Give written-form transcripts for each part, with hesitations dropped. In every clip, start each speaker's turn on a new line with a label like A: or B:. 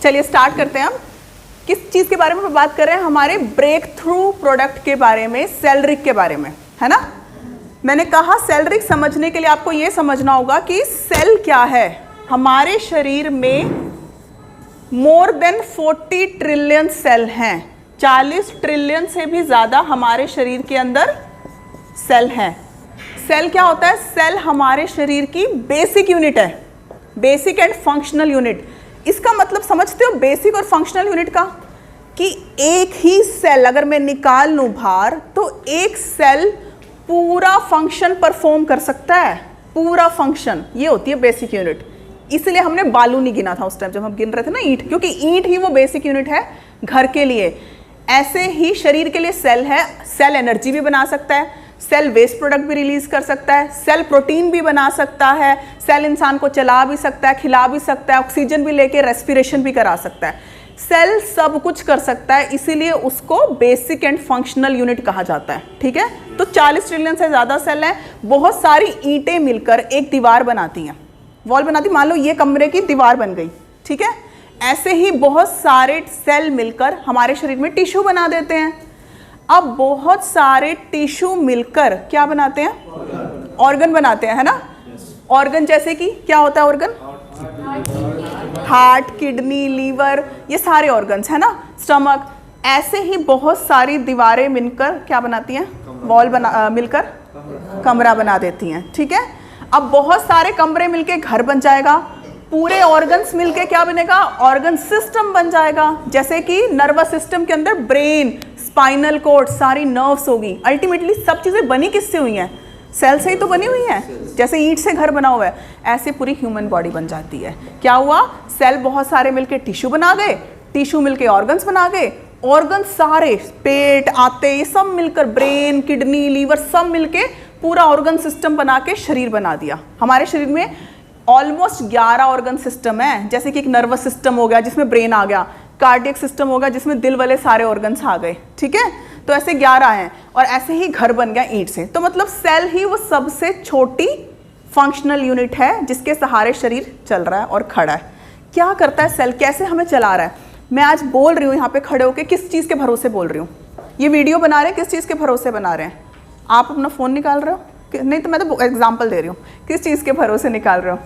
A: चलिए स्टार्ट करते हैं हम। किस चीज़ के बारे में बात कर रहे हैं? हमारे ब्रेक थ्रू प्रोडक्ट के बारे में, सेलरिक के बारे में, है ना। मैंने कहा सेलरिक समझने के लिए आपको ये समझना होगा कि सेल क्या है। हमारे शरीर में मोर देन 40 ट्रिलियन सेल हैं। 40 ट्रिलियन से भी ज़्यादा हमारे शरीर के अंदर सेल हैं। सेल क्या होता है? सेल हमारे शरीर की बेसिक यूनिट है, बेसिक एंड फंक्शनल यूनिट। इसका मतलब समझते हो बेसिक और फंक्शनल यूनिट का? कि एक ही सेल अगर मैं निकाल लूँ बाहर तो एक सेल पूरा फंक्शन परफॉर्म कर सकता है, पूरा फंक्शन। ये होती है बेसिक यूनिट। इसलिए हमने बालू नहीं गिना था उस टाइम जब हम गिन रहे थे ना ईंट, क्योंकि ईंट ही वो बेसिक यूनिट है घर के लिए। ऐसे ही शरीर के लिए सेल है। सेल एनर्जी भी बना सकता है, सेल वेस्ट प्रोडक्ट भी रिलीज कर सकता है, सेल प्रोटीन भी बना सकता है, सेल इंसान को चला भी सकता है, खिला भी सकता है, ऑक्सीजन भी लेके रेस्पिरेशन भी करा सकता है। सेल सब कुछ कर सकता है, इसीलिए उसको बेसिक एंड फंक्शनल यूनिट कहा जाता है। ठीक है, तो 40 ट्रिलियन से ज़्यादा सेल हैं। बहुत सारी ईंटें मिलकर एक दीवार बनाती हैं, वॉल बनाती। मान लो ये कमरे की दीवार बन गई, ठीक है। ऐसे ही बहुत सारे सेल मिलकर हमारे शरीर में टिश्यू बना देते हैं। अब बहुत सारे टिश्यू मिलकर क्या बनाते हैं? ऑर्गन बनाते हैं, है ना। ऑर्गन जैसे कि क्या होता है ऑर्गन? हार्ट, किडनी, लीवर, ये सारे ऑर्गन्स, है ना, स्टमक। ऐसे ही बहुत सारी दीवारें मिलकर क्या बनाती हैं? वॉल बना मिलकर कमरा बना देती हैं। ठीक है, अब बहुत सारे कमरे मिलके घर बन जाएगा। पूरे ऑर्गन्स मिलके क्या बनेगा? ऑर्गन सिस्टम बन जाएगा। जैसे कि नर्वस सिस्टम के अंदर ब्रेन, स्पाइनल कोड, सारी नर्व्स होगी। अल्टीमेटली सब चीज़ें बनी किससे हुई हैं? सेल से ही तो बनी हुई हैं। जैसे ईंट से घर बना हुआ है, ऐसे पूरी ह्यूमन बॉडी बन जाती है। क्या हुआ? सेल बहुत सारे मिलके टिश्यू बना गए, टिश्यू मिलके ऑर्गन्स बना गए, ऑर्गन सारे, पेट, आते, ये सब मिलकर ब्रेन, किडनी, लीवर सब मिलके पूरा ऑर्गन सिस्टम बना के शरीर बना दिया। हमारे शरीर में ऑलमोस्ट 11 ऑर्गन सिस्टम है। जैसे कि एक नर्वस सिस्टम हो गया जिसमें ब्रेन आ गया, कार्डियक सिस्टम होगा जिसमें दिल वाले सारे ऑर्गन्स आ गए। ठीक है, तो ऐसे 11 हैं और ऐसे ही घर बन गया ईंट से। तो मतलब सेल ही वो सबसे छोटी फंक्शनल यूनिट है जिसके सहारे शरीर चल रहा है और खड़ा है। क्या करता है सेल? कैसे हमें चला रहा है? मैं आज बोल रही हूँ यहाँ पे खड़े होकर, किस चीज़ के भरोसे बोल रही हूँ? ये वीडियो बना रहे हैं, किस चीज़ के भरोसे बना रहे हैं? आप अपना फ़ोन निकाल रहे हो? नहीं तो मैं तो एग्जाम्पल दे रही हूँ। किस चीज़ के भरोसे निकाल रहे हो?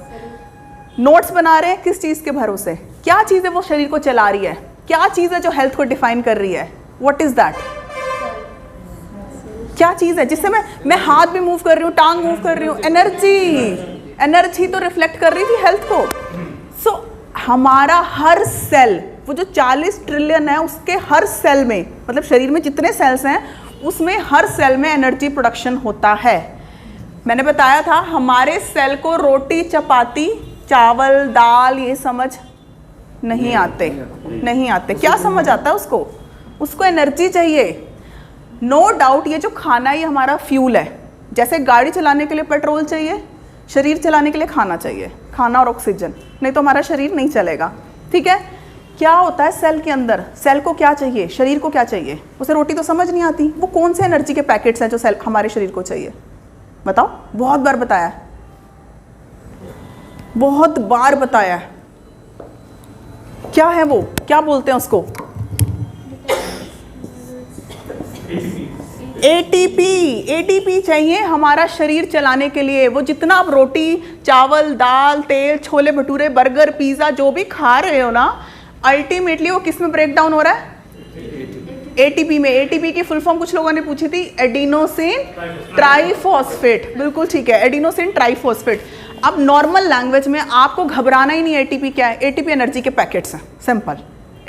A: नोट्स बना रहे हैं, किस चीज़ के भरोसे? क्या चीज़ है वो शरीर को चला रही है? क्या चीज़ है जो हेल्थ को डिफाइन कर रही है? What is that? क्या चीज़ है जिससे मैं हाथ भी मूव कर रही हूँ, टांग मूव कर रही हूँ? एनर्जी। एनर्जी तो रिफ्लेक्ट कर रही थी हेल्थ को। सो हमारा हर सेल, वो जो 40 ट्रिलियन है उसके हर सेल में, मतलब शरीर में जितने सेल्स हैं उसमें हर सेल में एनर्जी प्रोडक्शन होता है। मैंने बताया था हमारे सेल को रोटी, चपाती, चावल, दाल ये समझ नहीं आते, नहीं आते। क्या समझ आता है उसको? उसको एनर्जी चाहिए। नो डाउट ये जो खाना ये हमारा फ्यूल है। जैसे गाड़ी चलाने के लिए पेट्रोल चाहिए, शरीर चलाने के लिए खाना चाहिए, खाना और ऑक्सीजन, नहीं तो हमारा शरीर नहीं चलेगा। ठीक है, क्या होता है सेल के अंदर? सेल को क्या चाहिए? शरीर को क्या चाहिए? उसे रोटी तो समझ नहीं आती। वो कौन से एनर्जी के पैकेट्स हैं जो सेल हमारे शरीर को चाहिए? बताओ। बहुत बार बताया, बहुत बार बताया। क्या है वो? क्या बोलते हैं उसको? एटीपी। एटीपी चाहिए हमारा शरीर चलाने के लिए। वो जितना आप रोटी, चावल, दाल, तेल, छोले भटूरे, बर्गर, पिज़्ज़ा जो भी खा रहे हो ना, अल्टीमेटली वो किस में ब्रेक डाउन हो रहा है? एटीपी में। एटीपी की फुल फॉर्म कुछ लोगों ने पूछी थी, एडिनोसिन ट्राइफॉस्फेट। बिल्कुल ठीक है, एडिनोसिन ट्राइफॉस्फेट। अब नॉर्मल लैंग्वेज में आपको घबराना ही नहीं। एटीपी क्या है? एटीपी एनर्जी के पैकेट्स हैं, सिंपल।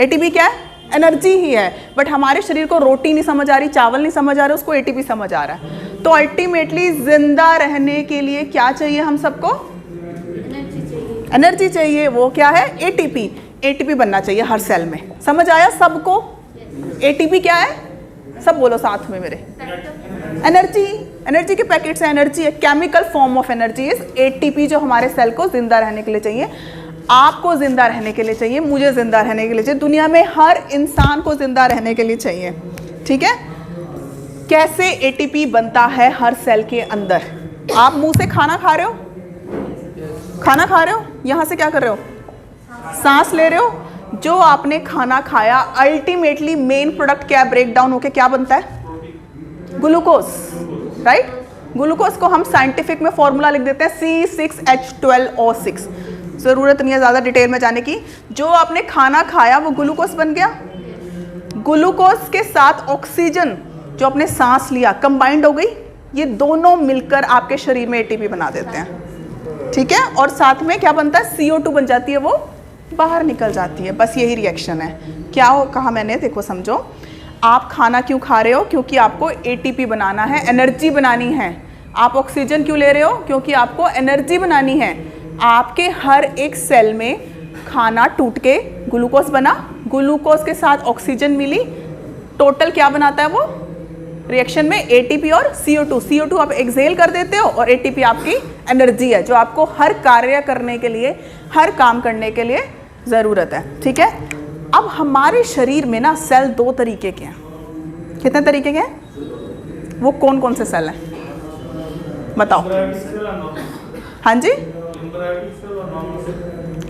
A: एटीपी क्या है? एनर्जी ही है। बट हमारे शरीर को रोटी नहीं समझ आ रही, चावल नहीं समझ आ रहा, उसको एटीपी समझ आ रहा है। तो अल्टीमेटली जिंदा रहने के लिए क्या चाहिए हम सबको? एनर्जी चाहिए। वो क्या है? एटीपी। एटीपी बनना चाहिए हर सेल में। समझ आया सबको? एटीपी क्या है? सब बोलो साथ में मेरे। एनर्जी। एनर्जी के पैकेट्स हैं, एनर्जी है। Chemical form of energy is ATP, जो हमारे सेल को जिंदा रहने के लिए चाहिए, आपको जिंदा रहने के लिए चाहिए, मुझे जिंदा रहने के लिए चाहिए, दुनिया में हर इंसान को जिंदा रहने के लिए चाहिए। ठीक है, कैसे एटीपी बनता है हर सेल के अंदर? आप मुंह से खाना खा रहे हो, खाना खा रहे हो, यहाँ से क्या कर रहे हो? सांस ले रहे हो। जो आपने खाना खाया अल्टीमेटली मेन प्रोडक्ट क्या ब्रेक डाउन होके क्या बनता है? Glucose, right? ग्लूकोज को हम साइंटिफिक में फॉर्मूला लिख देते हैं C6H12O6। जरूरत नहीं है ज्यादा डिटेल में जाने की। जो आपने खाना खाया वो ग्लूकोज बन गया, ग्लूकोज के साथ ऑक्सीजन जो आपने सांस लिया कंबाइंड हो गई, ये दोनों मिलकर आपके शरीर में एटीपी बना देते हैं, ठीक है? और साथ में क्या बनता है? CO2 बन जाती है, वो बाहर निकल जाती है। बस यही रिएक्शन है। क्या कहा मैंने? देखो समझो, आप खाना क्यों खा रहे हो? क्योंकि आपको एटीपी बनाना है, एनर्जी बनानी है। आप ऑक्सीजन क्यों ले रहे हो? क्योंकि आपको एनर्जी बनानी है। आपके हर एक सेल में खाना टूट के ग्लूकोज बना, ग्लूकोज के साथ ऑक्सीजन मिली, टोटल क्या बनाता है वो रिएक्शन में? एटीपी और CO2। CO2 आप एक्सहेल कर देते हो और एटीपी आपकी एनर्जी है जो आपको हर कार्य करने के लिए, हर काम करने के लिए ज़रूरत है, ठीक है? अब हमारे शरीर में ना सेल दो तरीके के हैं। कितने तरीके के हैं? वो कौन कौन से सेल हैं बताओ? हाँ जी,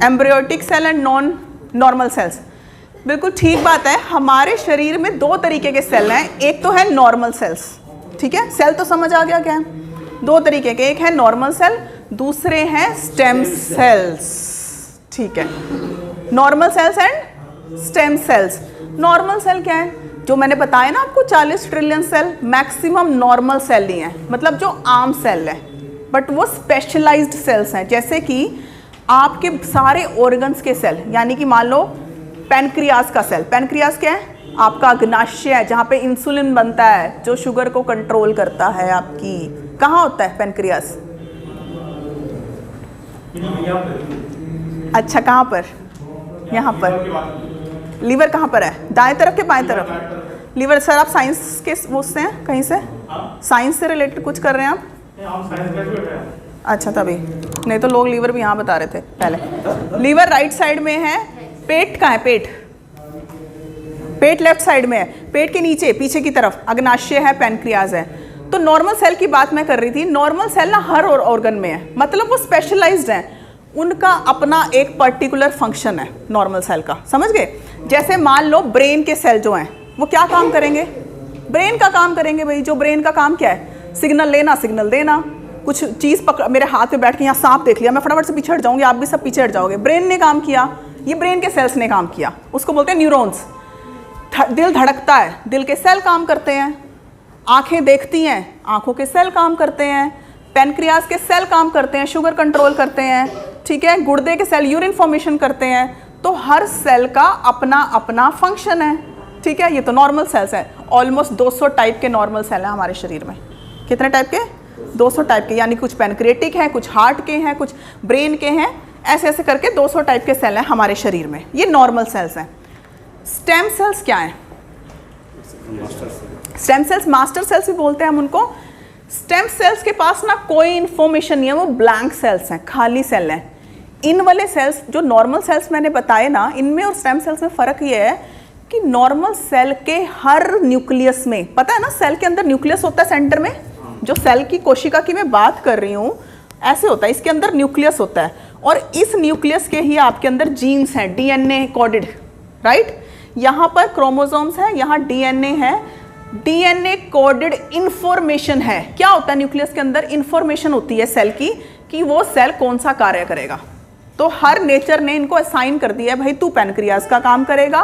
A: embryotic cell and non normal cells. बिल्कुल ठीक बात है। हमारे शरीर में दो तरीके के सेल हैं। एक तो है नॉर्मल सेल्स, ठीक है? सेल तो समझ आ गया क्या है? दो तरीके के, एक है नॉर्मल सेल, दूसरे हैं स्टेम सेल्स, ठीक है? Normal cells and stem cells. Normal cell क्या है? जो मैंने बताया ना आपको 40 trillion cell, maximum normal cell ही है, मतलब जो आम सेल है, बट वो स्पेशलाइज्ड सेल्स हैं। जैसे कि आपके सारे ऑर्गन्स के सेल, यानी कि मान लो पैनक्रियास का सेल। पैनक्रियास क्या है? आपका अग्नाशय है, जहाँ पे इंसुलिन बनता है, जो शुगर को कंट्रोल करता है आपकी। कहाँ होता है पैनक्रियास? अच्छा, कहाँ पर? यहाँ पर। लीवर कहाँ पर है? दाएं तरफ के बाएं तरफ? लीवर। सर आप साइंस के वो से हैं, कहीं से साइंस से रिलेटेड कुछ कर रहे हैं आप? अच्छा, तभी नहीं तो लोग लीवर भी यहाँ बता रहे थे पहले। लीवर राइट साइड में है। पेट कहाँ है? पेट लेफ्ट साइड में है। पेट के नीचे पीछे की तरफ अग्नाशय है, पैनक्रियाज है। तो नॉर्मल सेल की बात मैं कर रही थी। नॉर्मल सेल ना हर ऑर्गन में है, मतलब वो स्पेशलाइज्ड हैं, उनका अपना एक पर्टिकुलर फंक्शन है नॉर्मल सेल का, समझ गए? जैसे मान लो ब्रेन के सेल जो हैं वो क्या काम करेंगे? ब्रेन का काम करेंगे भाई। जो ब्रेन का काम क्या है? सिग्नल लेना, सिग्नल देना। कुछ चीज़ पकड़, मेरे हाथ में बैठ के यहाँ सांप देख लिया, मैं फटाफट से पीछे हट जाऊंगी, आप भी सब पीछे हट जाओगे। ब्रेन ने काम किया, ये ब्रेन के सेल्स ने काम किया, उसको बोलते हैं न्यूरॉन्स। दिल धड़कता है, दिल के सेल काम करते हैं। आंखें देखती हैं, आंखों के सेल काम करते हैं। पैनक्रियास के सेल काम करते हैं, शुगर कंट्रोल करते हैं, ठीक है? गुर्दे के सेल यूरिन फॉर्मेशन करते हैं। तो हर सेल का अपना अपना फंक्शन है, ठीक है? ये तो नॉर्मल सेल्स है। ऑलमोस्ट 200 टाइप के नॉर्मल सेल हैं हमारे शरीर में। कितने टाइप के? 200 टाइप के, यानी कुछ पैनक्रिएटिक हैं, कुछ हार्ट के हैं, कुछ ब्रेन के हैं, ऐसे ऐसे करके 200 टाइप के सेल हैं हमारे शरीर में। ये नॉर्मल सेल्स हैं। स्टेम सेल्स क्या हैं? स्टेम सेल्स मास्टर सेल्स भी बोलते हैं हम उनको। स्टेम सेल्स के पास ना कोई इंफॉर्मेशन नहीं है, वो ब्लैंक सेल्स हैं, खाली सेल हैं। इन वाले सेल्स जो नॉर्मल सेल्स मैंने बताए ना, इनमें और स्टेम सेल्स में फ़र्क ये है कि नॉर्मल सेल के हर न्यूक्लियस में, पता है ना सेल के अंदर न्यूक्लियस होता है सेंटर में, जो सेल की कोशिका की मैं बात कर रही हूँ ऐसे होता है, इसके अंदर न्यूक्लियस होता है और इस न्यूक्लियस के ही आपके अंदर जीन्स हैं, डीएनए कोडेड, राइट? यहाँ पर क्रोमोसोम्स है, यहाँ डीएनए है, डीएनए कोडेड इंफॉर्मेशन है। क्या होता है न्यूक्लियस के अंदर? इंफॉर्मेशन होती है सेल की कि वो सेल कौन सा कार्य करेगा। तो हर नेचर ने इनको असाइन कर दिया है, भाई तू पैनक्रियास का काम करेगा,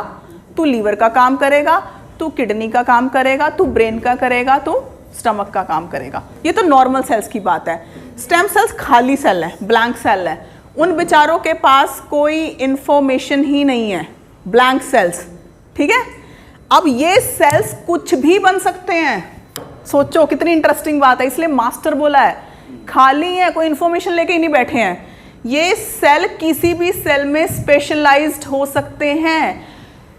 A: तू लीवर का काम करेगा, तू किडनी का काम करेगा, तू ब्रेन का करेगा, तू स्टमक का काम करेगा। ये तो नॉर्मल सेल्स की बात है। स्टेम सेल्स खाली सेल है, ब्लैंक सेल है, उन बेचारों के पास कोई इंफॉर्मेशन ही नहीं है, ब्लैंक सेल्स, ठीक है? अब ये सेल्स कुछ भी बन सकते हैं। सोचो कितनी इंटरेस्टिंग बात है, इसलिए मास्टर बोला है, खाली है, कोई इंफॉर्मेशन लेके ही नहीं बैठे हैं। ये सेल किसी भी सेल में स्पेशलाइज्ड हो सकते हैं।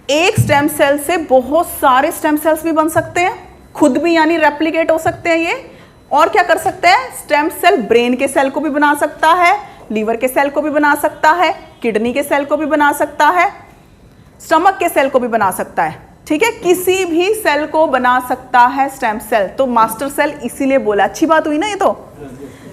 A: एक स्टेम सेल से बहुत सारे स्टेम सेल्स भी बन सकते हैं, खुद भी यानी रेप्लिकेट हो सकते हैं ये। और क्या कर सकते हैं? स्टेम सेल ब्रेन के सेल को भी बना सकता है, लीवर के सेल को भी बना सकता है, किडनी के सेल को भी बना सकता है, स्टमक के सेल को भी बना सकता है, ठीक है? किसी भी सेल को बना सकता है स्टेम सेल। तो मास्टर सेल इसीलिए बोला। अच्छी बात हुई ना ये तो,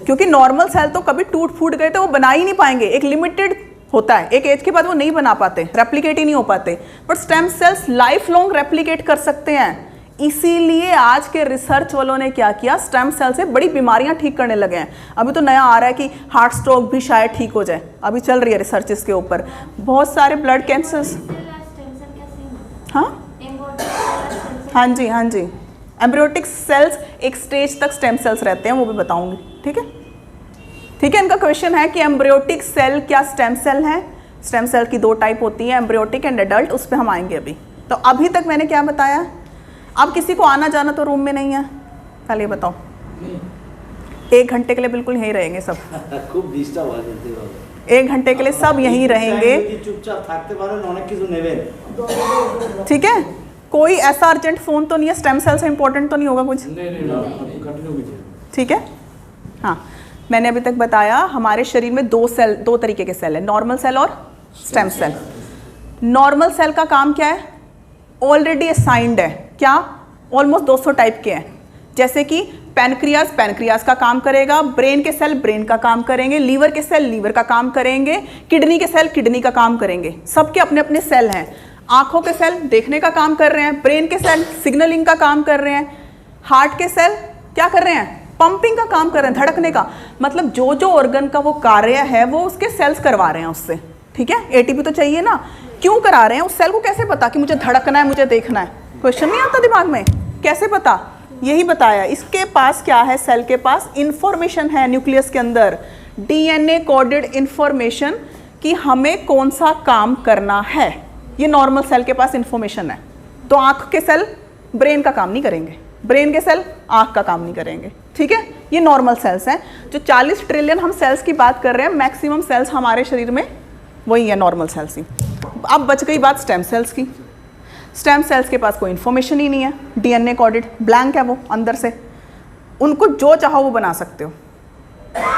A: क्योंकि नॉर्मल सेल तो कभी टूट फूट गए तो वो बना ही नहीं पाएंगे, एक लिमिटेड होता है, एक एज के बाद वो नहीं बना पाते, रेप्लिकेट ही नहीं हो पाते, but stem cells life long replicate कर सकते हैं। इसीलिए आज के रिसर्च वालों ने क्या किया, स्टेम सेल से बड़ी बीमारियां ठीक करने लगे हैं। अभी तो नया आ रहा है कि हार्ट स्ट्रोक भी शायद ठीक हो जाए, अभी चल रही है रिसर्च इसके ऊपर, बहुत सारे ब्लड कैंसर्स। हाँ हाँ जी, हाँ जी, एम्ब्रियोटिक सेल्स एक स्टेज तक स्टेम सेल्स रहते हैं, वो भी बताऊंगी, ठीक है। ठीक है, इनका क्वेश्चन है कि एम्ब्रियोटिक सेल क्या स्टेम सेल है। स्टेम सेल की 2 टाइप होती है, एम्ब्रियोटिक एंड एडल्ट, उस पर हम आएंगे अभी। तो अभी तक मैंने क्या बताया, अब किसी को आना जाना तो रूम में नहीं है, पहले ये बताओ। 1 घंटे के लिए बिल्कुल यहीं रहेंगे सब।
B: खूब डिस्टर्ब हो जाते हो।
A: 1 घंटे के लिए सब यहीं रहेंगे,
B: चुपचाप থাকতে পারেন, অনেক কিছু নেবেন।
A: ठीक है। कोई ऐसा अर्जेंट फोन तो नहीं है, स्टेम सेल से इंपॉर्टेंट तो नहीं होगा कुछ?
B: नहीं,
A: ठीक है। हाँ, मैंने अभी तक बताया हमारे शरीर में 2 तरीके के सेल है, नॉर्मल सेल और स्टेम सेल। नॉर्मल सेल का काम क्या है, ऑलरेडी असाइंड है, क्या, ऑलमोस्ट 200 टाइप के हैं। जैसे कि पैनक्रियाज का काम करेगा, ब्रेन के सेल ब्रेन का काम करेंगे, लीवर के सेल लीवर का काम करेंगे, किडनी के सेल किडनी का काम करेंगे। सबके अपने अपने सेल हैं। आंखों के सेल देखने का काम कर रहे हैं, ब्रेन के सेल सिग्नलिंग का काम कर रहे हैं, हार्ट के सेल क्या कर रहे हैं, पंपिंग का काम कर रहे हैं, धड़कने का। मतलब जो जो ऑर्गन का वो कार्य है वो उसके सेल्स करवा रहे हैं उससे, ठीक है। एटीपी तो चाहिए ना, क्यों करा रहे हैं, उस सेल को कैसे पता कि मुझे धड़कना है, मुझे देखना है, क्वेश्चन नहीं आता दिमाग में, कैसे पता, यही बताया। इसके पास क्या है, सेल के पास इंफॉर्मेशन है न्यूक्लियस के अंदर, डीएनए कोडेड इंफॉर्मेशन कि हमें कौन सा काम करना है, ये नॉर्मल सेल के पास इंफॉर्मेशन है। तो आंख के सेल ब्रेन का काम नहीं करेंगे, ब्रेन के सेल आंख का काम नहीं करेंगे, ठीक है। ये नॉर्मल सेल्स हैं। जो 40 ट्रिलियन हम सेल्स की बात कर रहे हैं, मैक्सिमम सेल्स हमारे शरीर में वही है, नॉर्मल सेल्स ही। अब बच गई बात स्टेम सेल्स की। स्टेम सेल्स के पास कोई इन्फॉर्मेशन ही नहीं है, डीएनए कोडेड ब्लैंक है वो अंदर से, उनको जो चाहो वो बना सकते हो।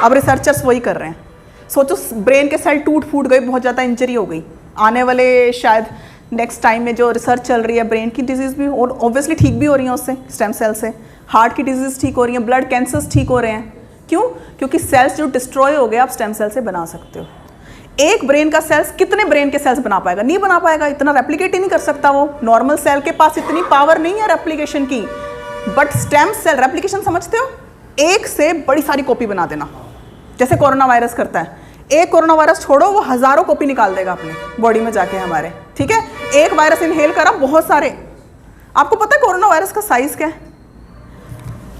A: अब रिसर्चर्स वही कर रहे हैं। सोचो ब्रेन के सेल टूट फूट गए, बहुत ज़्यादा इंजरी हो गई, आने वाले शायद नेक्स्ट टाइम में जो रिसर्च चल रही है, ब्रेन की डिजीज़ भी और ऑब्वियसली ठीक भी हो रही है उससे, स्टेम सेल से। हार्ट की डिजीज़ ठीक हो रही है, ब्लड कैंसर्स ठीक हो रहे हैं। क्यों? क्योंकि सेल्स जो डिस्ट्रॉय हो गए आप स्टेम सेल से बना सकते हो। एक ब्रेन का सेल्स कितने ब्रेन के सेल्स बना पाएगा? नहीं बना पाएगा, इतना रेप्लिकेट ही नहीं कर सकता वो। नॉर्मल सेल के पास इतनी पावर नहीं है रेप्लिकेशन की, बट स्टेम सेल रेप्लिकेशन समझते हो, एक से बड़ी सारी कॉपी बना देना, जैसे कोरोना वायरस करता है। एक कोरोना वायरस छोड़ो, वो हजारों कॉपी निकाल देगा अपने बॉडी में जाके हमारे, ठीक है। एक वायरस इनहेल करा, बहुत सारे। आपको पता है कोरोना वायरस का साइज क्या है?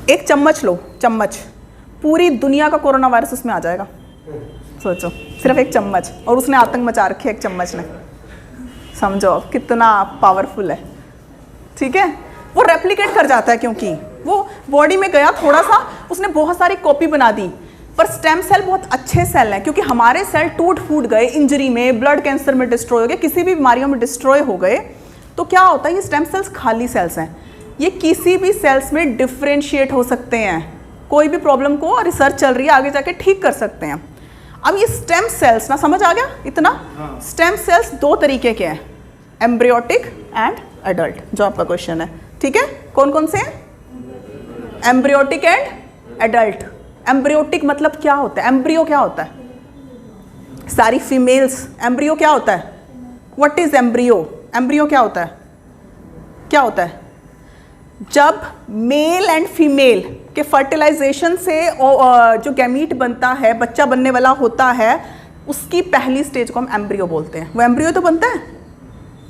A: एक चम्मच लो, चम्मच, पूरी दुनिया का कोरोना वायरस उसमें आ जाएगा। सोचो, सिर्फ एक चम्मच, और उसने आतंक मचा रखे एक चम्मच ने। समझो कितना पावरफुल है, ठीक है। वो रेप्लिकेट कर जाता है क्योंकि वो बॉडी में गया, थोड़ा सा उसने बहुत सारी कॉपी बना दी। पर स्टेम सेल बहुत अच्छे सेल हैं, क्योंकि हमारे सेल टूट फूट गए, इंजरी में, ब्लड कैंसर में डिस्ट्रॉय हो गए, किसी भी बीमारियों में डिस्ट्रॉय हो गए, तो क्या होता है, ये स्टेम सेल्स खाली सेल्स हैं, ये किसी भी सेल्स में डिफ्रेंशिएट हो सकते हैं। कोई भी प्रॉब्लम को रिसर्च चल रही है, आगे जाके ठीक कर सकते हैं। अब ये स्टेम सेल्स ना, समझ आ गया इतना? हाँ। स्टेम सेल्स 2 तरीके के हैं, एम्ब्रियोटिक एंड एडल्ट, जो आपका क्वेश्चन है, ठीक है। कौन कौन से हैं? एम्ब्रियोटिक एंड एडल्ट। एम्ब्रियोटिक मतलब क्या होता है? एम्ब्रियो क्या होता है? सारी फीमेल्स, एम्ब्रियो क्या होता है? What is embryo? एम्ब्रियो क्या होता है? क्या होता है? जब मेल एंड फीमेल के फर्टिलाइजेशन से जो गैमीट बनता है, बच्चा बनने वाला होता है, उसकी पहली स्टेज को हम एम्ब्रियो बोलते हैं। वो एम्ब्रियो तो बनता है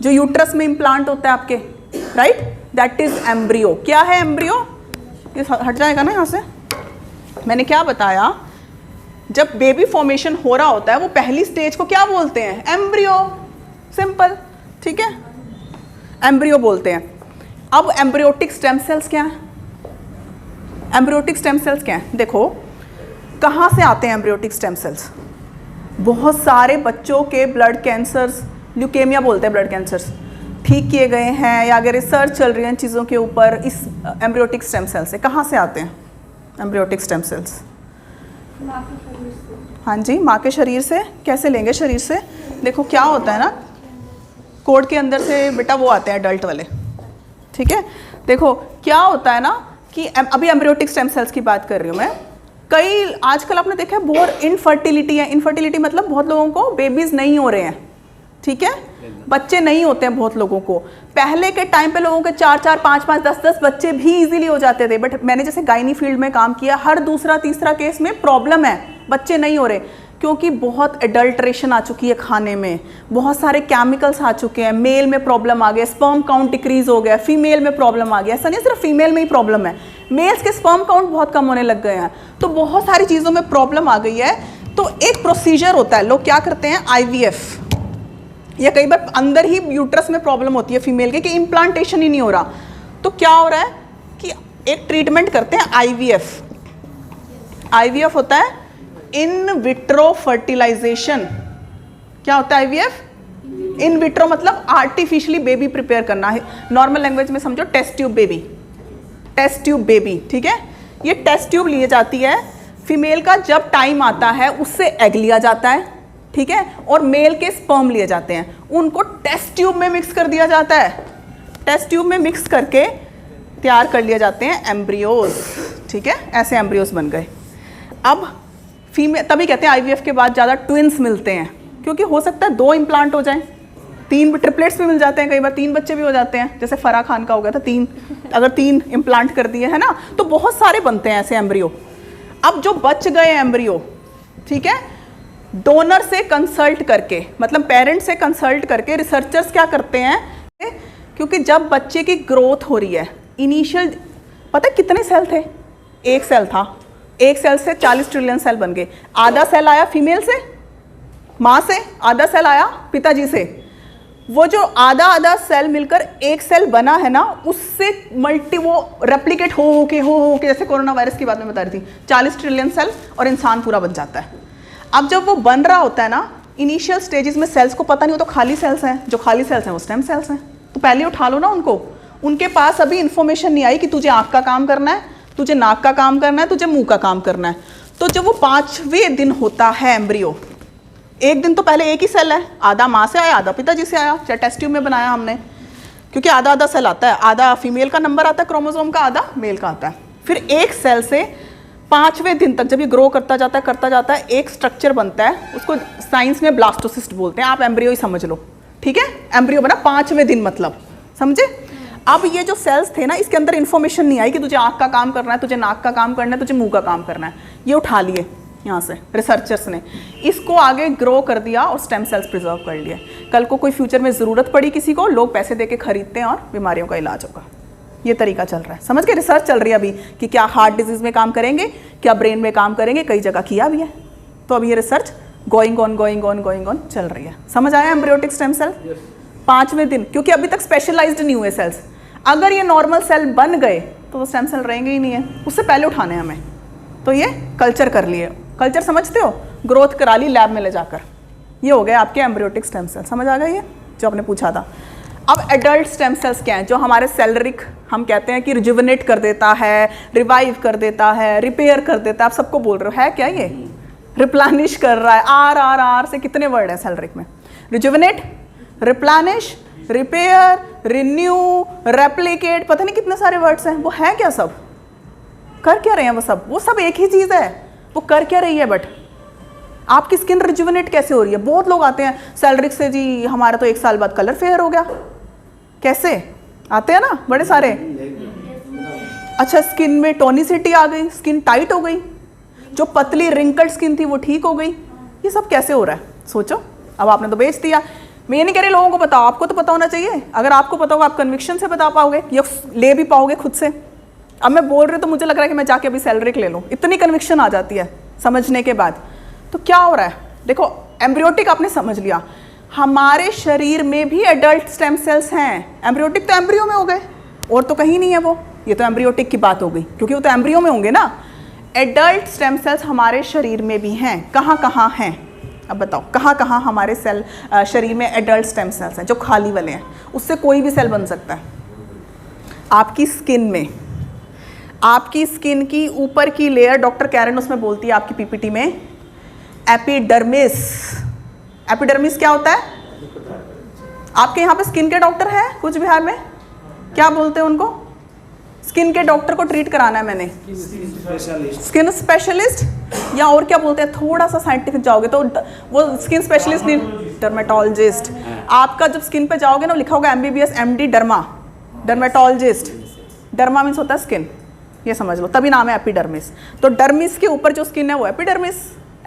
A: जो यूट्रस में इम्प्लांट होता है आपके, राइट? That is embryo. क्या है एम्ब्रियो? ये हट जाएगा ना यहाँ से। मैंने क्या बताया, जब बेबी फॉर्मेशन हो रहा होता है, वो पहली स्टेज को क्या बोलते हैं? एम्ब्रियो। सिंपल, ठीक है, एम्ब्रियो बोलते हैं। अब एम्ब्रियोटिक स्टेम सेल्स क्या है? एम्ब्रियोटिक स्टेम सेल्स क्या है? देखो कहाँ से आते हैं एम्ब्रियोटिक स्टेम सेल्स। बहुत सारे बच्चों के ब्लड कैंसर्स, ल्यूकेमिया बोलते हैं ब्लड कैंसर्स, ठीक किए गए हैं, या अगर रिसर्च चल रही है इन चीज़ों के ऊपर, इस एम्ब्रियोटिक स्टेम सेल से। कहाँ से आते हैं एम्ब्रियोटिक स्टेम सेल्स? हाँ जी, माँ के शरीर से। कैसे लेंगे शरीर से? देखो क्या होता है ना, कोड के अंदर से बेटा वो आते हैं एडल्ट वाले, ठीक है। देखो क्या होता है ना कि अभी एम्ब्रियोटिक स्टेम सेल्स की बात कर रही हूँ मैं। कई आजकल आपने देखा है बहुत इनफर्टिलिटी है। इनफर्टिलिटी मतलब बहुत लोगों को बेबीज नहीं हो रहे हैं, ठीक है, बच्चे नहीं होते हैं बहुत लोगों को। पहले के टाइम पे लोगों के 4-4, 5-5, 10-10 बच्चे भी इजीली हो जाते थे, बट मैंने जैसे गायनी फील्ड में काम किया, हर दूसरा तीसरा केस में प्रॉब्लम है, बच्चे नहीं हो रहे, क्योंकि बहुत एडल्ट्रेशन आ चुकी है खाने में, बहुत सारे केमिकल्स आ चुके हैं, मेल में प्रॉब्लम आ गया, स्पर्म काउंट डिक्रीज हो गया, फीमेल में प्रॉब्लम आ गया। ऐसा नहीं सिर्फ फीमेल में ही प्रॉब्लम है, मेल्स के स्पर्म काउंट बहुत कम होने लग गए हैं, तो बहुत सारी चीज़ों में प्रॉब्लम आ गई है। तो एक प्रोसीजर होता है, लोग क्या करते हैं, IVF, या कई बार अंदर ही यूट्रस में प्रॉब्लम होती है फीमेल के कि इम्प्लांटेशन ही नहीं हो रहा, तो क्या हो रहा है कि एक ट्रीटमेंट करते हैं IVF। IVF होता है इन विट्रो फर्टिलाइजेशन। क्या होता है IVF? इन विट्रो मतलब आर्टिफिशियली बेबी प्रिपेयर करना है, नॉर्मल लैंग्वेज में समझो test tube baby, test tube baby, ठीक है। ये टेस्ट ट्यूब ली जाती है, फीमेल का जब टाइम आता है उससे एग लिया जाता है, ठीक है, और मेल के स्पर्म लिए जाते हैं, उनको टेस्ट ट्यूब में मिक्स कर दिया जाता है, टेस्ट ट्यूब में मिक्स करके तैयार कर लिए जाते हैं एम्ब्रियोज, ठीक है, ऐसे एम्ब्रियोज बन गए। अब फीमेल, तभी कहते हैं IVF के बाद ज़्यादा ट्विंस मिलते हैं, क्योंकि हो सकता है 2 इम्प्लांट हो जाएं, 3 ट्रिपलेट्स भी मिल जाते हैं, कई बार 3 बच्चे भी हो जाते हैं, जैसे फराह खान का हो गया था 3, अगर 3 इम्प्लांट कर दिए है ना, तो बहुत सारे बनते हैं ऐसे एम्ब्रियो। अब जो बच गए एम्ब्रियो, ठीक है, डोनर से कंसल्ट करके, मतलब पेरेंट से कंसल्ट करके रिसर्चर्स क्या करते हैं, क्योंकि जब बच्चे की ग्रोथ हो रही है, इनिशियल पता है कितने सेल थे, 1 सेल था, 1 सेल से 40 ट्रिलियन सेल बन गए। आधा सेल आया फीमेल से, माँ से, आधा सेल आया पिताजी से। वो जो आधा सेल मिलकर 1 सेल बना है ना, उससे वो रेप्लिकेट हो के जैसे कोरोना वायरस की बात में बता रही थी, 40 ट्रिलियन सेल और इंसान पूरा बन जाता है। अब जब वो बन रहा होता है ना, इनिशियल स्टेजेस में सेल्स को पता नहीं हो, तो खाली सेल्स हैं, जो खाली सेल्स हैं वो स्टेम सेल्स हैं, तो पहले उठा लो ना उनको। उनके पास अभी इन्फॉर्मेशन नहीं आई कि तुझे आँख का काम करना है, तुझे नाक का काम करना है, तुझे मुंह का काम करना है। तो जब वो 5वें दिन होता है एम्ब्रियो, 1 दिन तो पहले 1 ही सेल है, आधा माँ से आया, आधा पिताजी से आया, चाहे टेस्ट ट्यूब में बनाया हमने, क्योंकि आधा सेल आता है, आधा फीमेल का नंबर आता है क्रोमोसोम का, आधा मेल का आता है। फिर 1 सेल से 5वें दिन तक जब ये ग्रो करता जाता है, एक स्ट्रक्चर बनता है, उसको साइंस में ब्लास्टोसिस्ट बोलते हैं, आप एम्ब्रियो ही समझ लो, ठीक है, एम्ब्रियो बना 5वें दिन, मतलब समझे। अब ये जो सेल्स थे ना, इसके अंदर इन्फॉर्मेशन नहीं आई कि तुझे आँख का काम करना है, तुझे नाक का काम करना है, तुझे मुंह का काम करना है, ये उठा लिए यहाँ से रिसर्चर्स ने, इसको आगे ग्रो कर दिया और स्टेम सेल्स प्रिजर्व कर लिए। कल को कोई फ्यूचर में ज़रूरत पड़ी किसी को, लोग पैसे दे के खरीदते हैं और बीमारियों का इलाज होगा। ये तरीका चल रहा है, समझ के, रिसर्च चल रही है अभी कि क्या हार्ट डिजीज़ में काम करेंगे, क्या ब्रेन में काम करेंगे, कई जगह किया भी है, तो अभी ये रिसर्च गोइंग ऑन चल रही है। समझ आया एम्ब्रियोटिक स्टेम सेल? 5वें दिन, क्योंकि अभी तक स्पेशलाइज्ड नहीं हुए सेल्स, अगर ये नॉर्मल सेल बन गए तो वो स्टेम सेल रहेंगे ही नहीं है, उससे पहले उठाने हैं हमें। तो ये कल्चर कर लिए, कल्चर समझते हो, ग्रोथ करा ली लैब में ले जाकर, ये हो गए आपके एम्ब्रियोटिक स्टेम सेल। समझ आ गया ये जो आपने पूछा था। अब एडल्ट स्टेम सेल्स क्या हैं, जो हमारे सेलरिक हम कहते हैं कि रिजुविनेट कर देता है, रिवाइव कर देता है, रिपेयर कर देता है, आप सबको बोल रहे हो, है क्या ये, रिप्लानिश कर रहा है, आर से कितने वर्ड है सेलरिक में, rejuvenate, replenish, repair, renew, replicate, पता नहीं कितने सारे वर्ड्स हैं, वो है क्या, सब कर क्या रहे हैं, वो सब एक ही चीज़ है, वो कर क्या रही है। बट आपकी स्किन रिजुविनेट कैसे हो रही है, बहुत लोग आते हैं सेलरिक से, जी हमारा तो 1 साल बाद कलर फेयर हो गया, कैसे आते हैं ना बड़े सारे। अच्छा, स्किन में टोनिसिटी आ गई, स्किन टाइट हो गई, जो पतली रिंकल्ड स्किन थी वो ठीक हो गई, ये सब कैसे हो रहा है, सोचो। अब आपने तो बेच दिया, मैं ये नहीं कह रही लोगों को बताओ, आपको तो पता होना चाहिए, अगर आपको पता होगा आप कन्विक्शन से बता पाओगे, या ले भी पाओगे खुद से। अब मैं बोल रही हूँ तो मुझे लग रहा है कि मैं जाके अभी सेलरिक ले लूँ, इतनी कन्विक्शन आ जाती है समझने के बाद। तो क्या हो रहा है, देखो एम्ब्रियोटिक आपने समझ लिया, हमारे शरीर में भी एडल्ट स्टेम सेल्स हैं, एम्ब्रियोटिक तो एम्ब्रियो में हो गए और तो कहीं नहीं है वो, ये तो एम्ब्रियोटिक की बात हो गई क्योंकि वो तो एम्ब्रियो में होंगे ना। एडल्ट स्टेम सेल्स हमारे शरीर में भी हैं, कहाँ कहाँ हैं, अब बताओ कहाँ कहाँ हमारे सेल शरीर में एडल्ट स्टेम सेल्स हैं, जो खाली वाले हैं, उससे कोई भी सेल बन सकता है। आपकी स्किन में, आपकी स्किन की ऊपर की लेयर, डॉक्टर कैरन उसमें बोलती है आपकी पीपीटी में, एपिडर्मिस। एपिडर्मिस क्या होता है, आपके यहाँ पे स्किन के डॉक्टर हैं कुछ बिहार में, क्या बोलते हैं उनको, स्किन के डॉक्टर को ट्रीट कराना है मैंने,
B: स्पेशलिस्ट।
A: स्किन स्पेशलिस्ट, या और क्या बोलते हैं, थोड़ा सा साइंटिफिक जाओगे तो वो स्किन स्पेशलिस्ट नहीं, डर्मेटोलॉजिस्ट। आपका जब स्किन पे जाओगे ना लिखा होगा MBBS MD derma, dermatologist. Derma means होता है स्किन, ये समझ लो, तभी नाम है एपिडर्मिस। तो डर्मिस के ऊपर जो स्किन है वो एपिडर्मिस।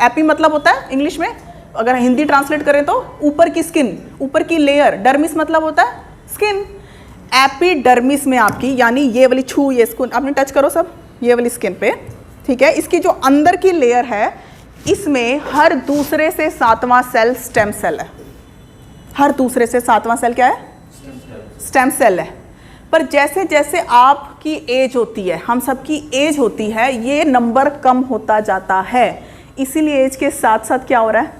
A: एपी मतलब होता है इंग्लिश में, अगर हिंदी ट्रांसलेट करें तो ऊपर की स्किन, ऊपर की लेयर। डर्मिस मतलब होता है स्किन। एपिडर्मिस में आपकी, यानी ये वाली छू, ये स्किन आपने टच करो सब, ये वाली स्किन पे, ठीक है, इसकी जो अंदर की लेयर है, इसमें हर दूसरे से 7वां सेल स्टेम सेल है। हर दूसरे से 7वां सेल क्या है? स्टेम सेल है। पर जैसे जैसे आपकी एज होती है, हम सबकी एज होती है, ये नंबर कम होता जाता है। इसीलिए एज के साथ साथ क्या हो रहा है?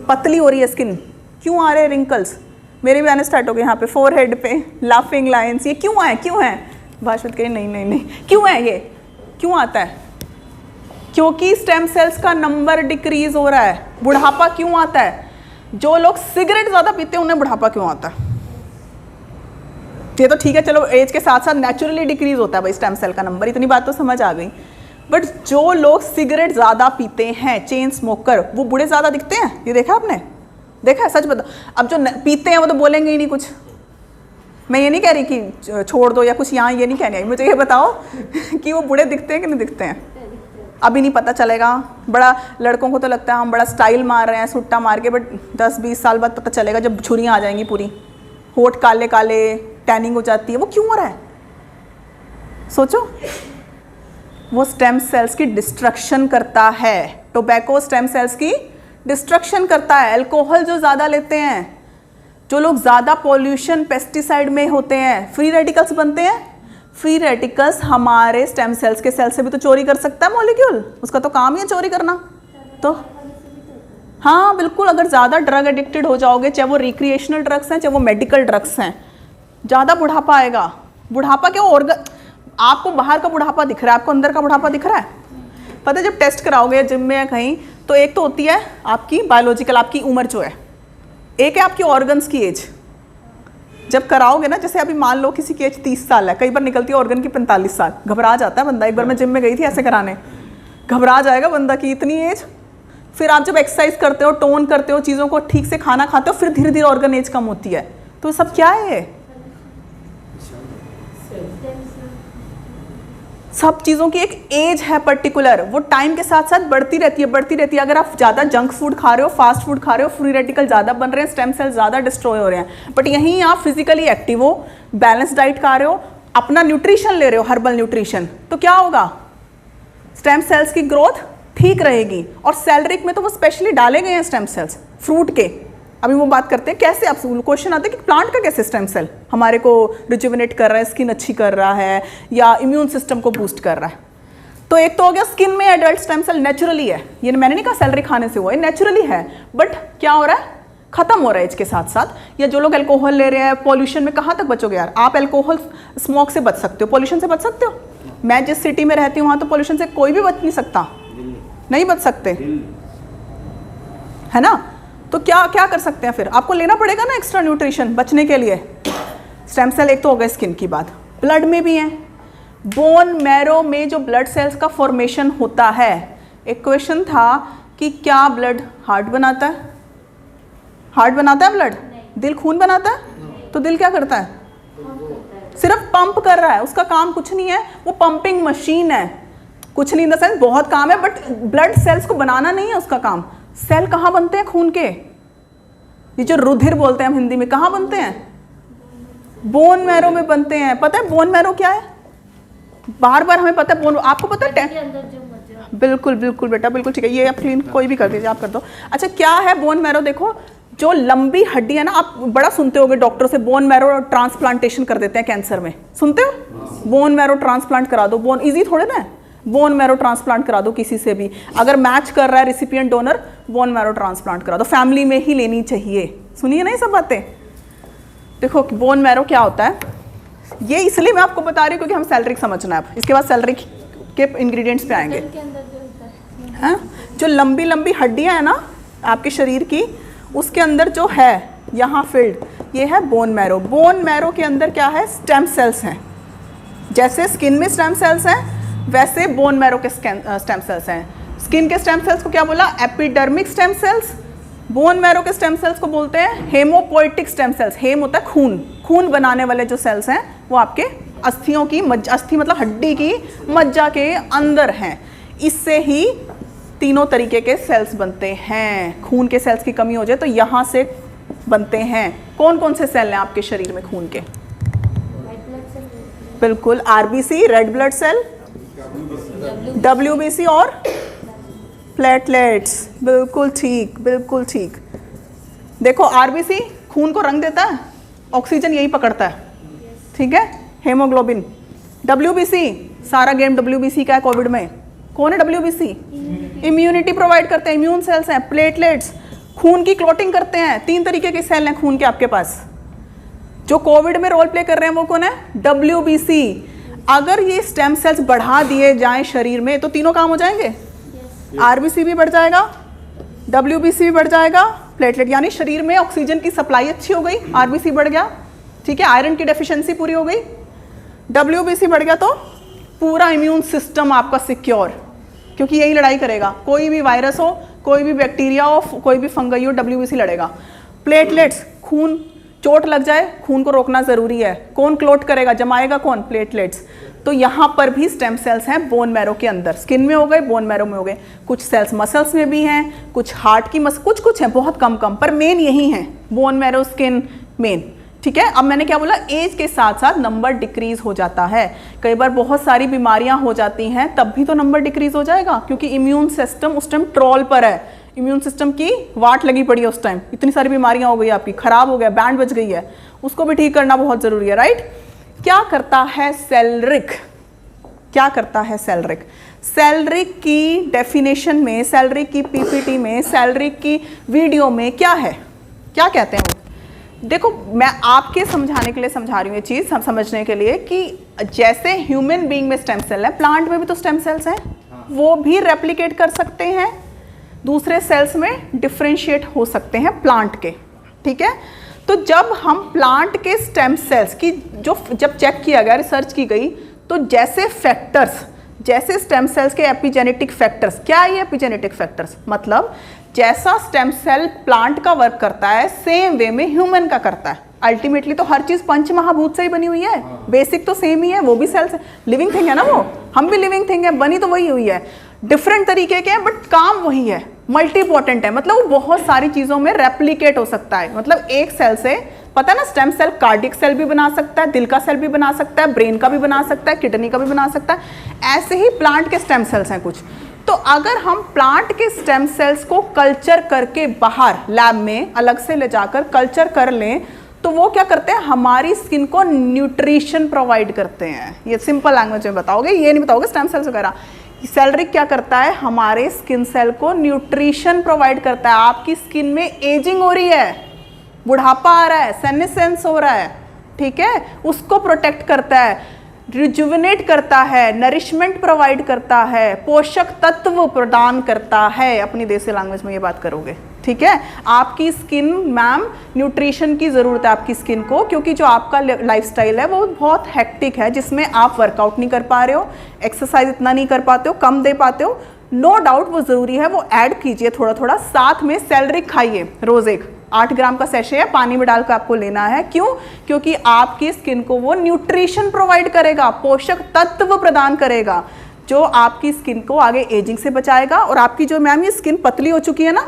A: पतली हो रही है स्किन। क्यों आ रहे हैं रिंकल्स? मेरे भी आने स्टार्ट हो गए यहाँ पे, फोरहेड पे लाफिंग लाइंस। ये क्यों आए? क्यों है? भाषवत कही नहीं नहीं नहीं, क्यों है ये? क्यों आता है? क्योंकि स्टेम सेल्स का नंबर डिक्रीज हो रहा है। बुढ़ापा क्यों आता है? जो लोग सिगरेट ज़्यादा पीते हैं उन्हें बुढ़ापा क्यों आता है? ये तो ठीक है, चलो एज के साथ साथ नेचुरली डिक्रीज होता है भाई स्टेम सेल का नंबर, इतनी बात तो समझ आ गई। बट जो लोग सिगरेट ज़्यादा पीते हैं, चेन स्मोकर, वो बूढ़े ज़्यादा दिखते हैं। ये देखा आपने? देखा है? सच बताओ। अब जो पीते हैं वो तो बोलेंगे ही नहीं कुछ। मैं ये नहीं कह रही कि छोड़ दो या कुछ, यहाँ ये नहीं कहनी है। मुझे ये बताओ कि वो बूढ़े दिखते हैं कि नहीं दिखते हैं? अभी नहीं पता चलेगा। बड़ा लड़कों को तो लगता है हम बड़ा स्टाइल मार रहे हैं सुट्टा मार के, बट 10-20 साल बाद पता चलेगा जब छुरियाँ आ जाएंगी पूरी, होठ काले काले, टैनिंग हो जाती है। वो क्यों हो रहा है? सोचो। वो स्टेम सेल्स की डिस्ट्रक्शन करता है। टोबैको स्टेम सेल्स की डिस्ट्रक्शन करता है। अल्कोहल जो ज़्यादा लेते हैं, जो लोग ज़्यादा पॉल्यूशन पेस्टिसाइड में होते हैं, फ्री रेडिकल्स बनते हैं। फ्री रेडिकल्स हमारे स्टेम सेल्स के सेल से भी तो चोरी कर सकता है मॉलिक्यूल, उसका तो काम ही है चोरी करना। तो हाँ बिल्कुल, अगर ज़्यादा ड्रग एडिक्टेड हो जाओगे, चाहे वो रिक्रिएशनल ड्रग्स हैं चाहे वो मेडिकल ड्रग्स हैं, ज़्यादा बुढ़ापा आएगा। बुढ़ापा क्या? ऑर्गन, आपको बाहर का बुढ़ापा दिख रहा है, आपको अंदर का बुढ़ापा दिख रहा है? पता है जब टेस्ट कराओगे जिम में या कहीं, तो एक तो होती है आपकी बायोलॉजिकल, आपकी उम्र जो है, एक है आपकी ऑर्गन्स की एज। जब कराओगे ना, जैसे अभी मान लो किसी की एज 30 साल है, कई बार निकलती है ऑर्गन की 45 साल, घबरा जाता है बंदा। एक बार मैं जिम में गई थी ऐसे कराने, घबरा जाएगा बंदा कि इतनी एज। फिर आप जब एक्सरसाइज करते हो, टोन करते हो, चीज़ों को ठीक से खाना खाते हो, फिर धीरे धीरे ऑर्गन एज कम होती है। तो सब क्या है ये? सब चीज़ों की एक एज है पर्टिकुलर, वो टाइम के साथ साथ बढ़ती रहती है, बढ़ती रहती है। अगर आप ज़्यादा जंक फूड खा रहे हो, फास्ट फूड खा रहे हो, फ्री रेडिकल ज़्यादा बन रहे हैं, स्टेम सेल ज़्यादा डिस्ट्रॉय हो रहे हैं। बट यहीं आप फिजिकली एक्टिव हो, बैलेंस डाइट खा रहे हो, अपना न्यूट्रिशन ले रहे हो, हर्बल न्यूट्रिशन, तो क्या होगा? स्टेम सेल्स की ग्रोथ ठीक रहेगी। और सेलरिक में तो वो स्पेशली डाले गए हैं स्टेम सेल्स फ्रूट के। अभी वो बात करते हैं कैसे, आप क्वेश्चन आते हैं कि प्लांट का कैसे स्टेम सेल हमारे को रिजुविनेट कर रहा है, स्किन अच्छी कर रहा है, या इम्यून सिस्टम को बूस्ट कर रहा है। तो एक तो हो गया स्किन में एडल्ट स्टेम सेल नेचुरली है, ये मैंने नहीं कहा सैलरी खाने से हुआ है, नेचुरली है। बट क्या हो रहा है? खत्म हो रहा है एज के साथ साथ। या जो लोग अल्कोहल ले रहे हैं, पॉल्यूशन में कहाँ तक बचोगे यार? आप अल्कोहल स्मोक से बच सकते हो, पॉल्यूशन से बच सकते हो। मैं जिस सिटी में रहती हूँ वहाँ तो पॉल्यूशन से कोई भी बच नहीं सकता, नहीं बच सकते, है ना? तो क्या क्या कर सकते हैं फिर? आपको लेना पड़ेगा ना एक्स्ट्रा न्यूट्रिशन बचने के लिए। स्टेम सेल एक तो हो गए स्किन की बात, ब्लड में भी है। बोन मैरो में जो ब्लड सेल्स का फॉर्मेशन होता है, एक क्वेश्चन था कि क्या ब्लड हार्ट बनाता है? हार्ट बनाता है ब्लड? दिल खून बनाता है? तो दिल क्या करता है? सिर्फ पंप कर रहा है, उसका काम कुछ नहीं है, वो पंपिंग मशीन है। कुछ नहीं इन द सेंस बहुत काम है, बट ब्लड सेल्स को बनाना नहीं है उसका काम। सेल कहाँ बनते हैं खून के? ये जो रुधिर बोलते हैं हम हिंदी में, कहाँ बनते हैं? बोन मैरो में बनते हैं। पता है बोन मैरो क्या है? बार बार हमें पता है बोन, आपको पता है? बिल्कुल बिल्कुल बेटा, बिल्कुल ठीक है। ये आप क्लीन कोई भी कर दीजिए, आप कर दो। अच्छा क्या है बोन मैरो? देखो जो लंबी हड्डी है ना, आप बड़ा सुनते होगे डॉक्टर से बोन मैरो ट्रांसप्लांटेशन कर देते हैं कैंसर में, सुनते हो? बोन मैरो ट्रांसप्लांट करा दो। बोन ईजी थोड़े ना, बोन मैरो ट्रांसप्लांट करा दो किसी से भी, अगर मैच कर रहा है recipient donor, bone marrow transplant करा दो। फैमिली में ही लेनी चाहिए। सुनिए ना ये सब बातें। देखो बोन मैरो क्या होता है, ये इसलिए मैं आपको बता रही हूँ क्योंकि हम सैलरिक समझना है। इसके बाद सैलरिक के इंग्रेडिएंट्स पे आएंगे। हाँ, जो लंबी लंबी हड्डियाँ हैं ना आपके शरीर की, उसके अंदर जो है यहाँ फील्ड, ये है बोन मैरो। बोन मैरो के अंदर क्या है? स्टेम सेल्स हैं। जैसे स्किन में स्टेम सेल्स हैं वैसे बोन मैरो के स्टेम सेल्स हैं। स्किन के स्टेम सेल्स को क्या बोला? Epidermic stem cells. Bone marrow के स्टेम सेल्स को बोलते हैं हेमोपोइटिक स्टेम सेल्स। हेम होता है खून, खून बनाने वाले जो सेल्स हैं वो आपके अस्थियों की अस्थि मतलब हड्डी की मज्जा के अंदर हैं। इससे ही तीनों तरीके के सेल्स बनते हैं। खून के सेल्स की कमी हो जाए तो यहाँ से बनते हैं। कौन कौन से सेल हैं आपके शरीर में खून के? बिल्कुल, RBC red blood cell, WBC और प्लेटलेट्स। बिल्कुल ठीक, बिल्कुल ठीक। देखो आरबीसी खून को रंग देता है, ऑक्सीजन यही पकड़ता है, ठीक है, हेमोग्लोबिन। डब्ल्यूबीसी, सारा गेम डब्ल्यूबीसी का है कोविड में। कौन है डब्ल्यूबीसी? इम्यूनिटी प्रोवाइड करते हैं, इम्यून सेल्स हैं। प्लेटलेट्स खून की क्लॉटिंग करते हैं। 3 तरीके के सेल हैं खून के आपके पास। जो कोविड में रोल प्ले कर रहे हैं वो कौन है? डब्ल्यूबीसी। अगर ये स्टेम सेल्स बढ़ा दिए जाएं शरीर में तो तीनों काम हो जाएंगे। आरबीसी भी बढ़ जाएगा, डब्ल्यूबीसी भी बढ़ जाएगा, प्लेटलेट यानी शरीर में ऑक्सीजन की सप्लाई अच्छी हो गई, आरबीसी बढ़ गया, ठीक है, आयरन की डेफिशिएंसी पूरी हो गई। डब्ल्यूबीसी बढ़ गया तो पूरा इम्यून सिस्टम आपका सिक्योर, क्योंकि यही लड़ाई करेगा। कोई भी वायरस हो, कोई भी बैक्टीरिया हो, कोई भी फंगई हो, डब्ल्यूबीसी लड़ेगा। प्लेटलेट्स, खून चोट लग जाए खून को रोकना जरूरी है। कौन क्लोट करेगा, जमाएगा कौन? प्लेटलेट्स। तो यहाँ पर भी स्टेम सेल्स हैं बोन मैरो के अंदर। स्किन में हो गए, बोन मैरो में हो गए, कुछ सेल्स मसल्स में भी हैं, कुछ हार्ट की कुछ कुछ हैं, बहुत कम कम, पर मेन यही हैं, बोन मैरो, स्किन मेन, ठीक है। अब मैंने क्या बोला, एज के साथ साथ नंबर डिक्रीज हो जाता है। कई बार बहुत सारी बीमारियां हो जाती हैं तब भी तो नंबर डिक्रीज हो जाएगा, क्योंकि इम्यून सिस्टम उस टाइम ट्रोल पर है, इम्यून सिस्टम की वाट लगी पड़ी है उस टाइम। इतनी सारी बीमारियां हो गई, आपकी खराब हो गया, बैंड बज गई है, उसको भी ठीक करना बहुत जरूरी है, राइट। क्या करता है सेलरिक? क्या करता है सेलरिक? सेलरिक की डेफिनेशन में, सेलरिक की पीपीटी में, सेलरिक की वीडियो में क्या है, क्या कहते हैं वो? देखो मैं आपके समझाने के लिए समझा रही हूँ ये चीज़, हम समझने के लिए कि जैसे ह्यूमन बीइंग में स्टेम सेल है, प्लांट में भी तो स्टेम सेल्स हैं, वो भी रेप्लिकेट कर सकते हैं, दूसरे सेल्स में डिफ्रेंशिएट हो सकते हैं प्लांट के, ठीक है। तो जब हम प्लांट के स्टेम सेल्स की जब चेक किया गया, रिसर्च की गई, तो जैसे फैक्टर्स, जैसे स्टेम सेल्स के एपिजेनेटिक फैक्टर्स, क्या है ये एपिजेनेटिक फैक्टर्स? मतलब जैसा स्टेम सेल प्लांट का वर्क करता है सेम वे में ह्यूमन का करता है। अल्टीमेटली तो हर चीज पंच महाभूत से ही बनी हुई है, बेसिक तो सेम ही है, वो भी सेल्स लिविंग थिंग है ना, वो हम भी लिविंग थिंग है, बनी तो वही हुई है, डिफरेंट तरीके के हैं बट काम वही है, मल्टी पोटेंट है, मतलब वो बहुत सारी चीजों में रेप्लिकेट हो सकता है। मतलब एक सेल से, पता है ना, स्टेम सेल कार्डियक सेल भी बना सकता है, दिल का सेल भी बना सकता है, ब्रेन का भी बना सकता है, किडनी का भी बना सकता है। ऐसे ही प्लांट के स्टेम सेल्स हैं कुछ। तो अगर हम प्लांट के स्टेम सेल्स को कल्चर करके बाहर लैब में अलग से ले जाकर कल्चर कर लें तो वो क्या करते हैं, हमारी स्किन को न्यूट्रिशन प्रोवाइड करते हैं। ये सिंपल लैंग्वेज में बताओगे, ये नहीं बताओगे स्टेम सेल्स वगैरह। सेलरिक क्या करता है, हमारे स्किन सेल को न्यूट्रिशन प्रोवाइड करता है। आपकी स्किन में एजिंग हो रही है, बुढ़ापा आ रहा है, सेनेसेंस हो रहा है, ठीक है, उसको प्रोटेक्ट करता है, रिजुविनेट करता है, नरिशमेंट प्रोवाइड करता है, पोषक तत्व प्रदान करता है। अपनी देसी लैंग्वेज में ये बात करोगे, ठीक है। आपकी स्किन, मैम, न्यूट्रिशन की ज़रूरत है आपकी स्किन को, क्योंकि जो आपका लाइफस्टाइल है वो बहुत हेक्टिक है, जिसमें आप वर्कआउट नहीं कर पा रहे हो, एक्सरसाइज इतना नहीं कर पाते हो, कम दे पाते हो। नो डाउट वो ज़रूरी है, वो ऐड कीजिए थोड़ा थोड़ा। साथ में सेलरिक खाइए, रोज़ एक 8 ग्राम का सैशे है, पानी में डालकर आपको लेना है। क्यों? क्योंकि आपकी स्किन को वो न्यूट्रिशन प्रोवाइड करेगा, पोषक तत्व प्रदान करेगा, जो आपकी स्किन को आगे एजिंग से बचाएगा। और आपकी जो, मैम, ये स्किन पतली हो चुकी है ना,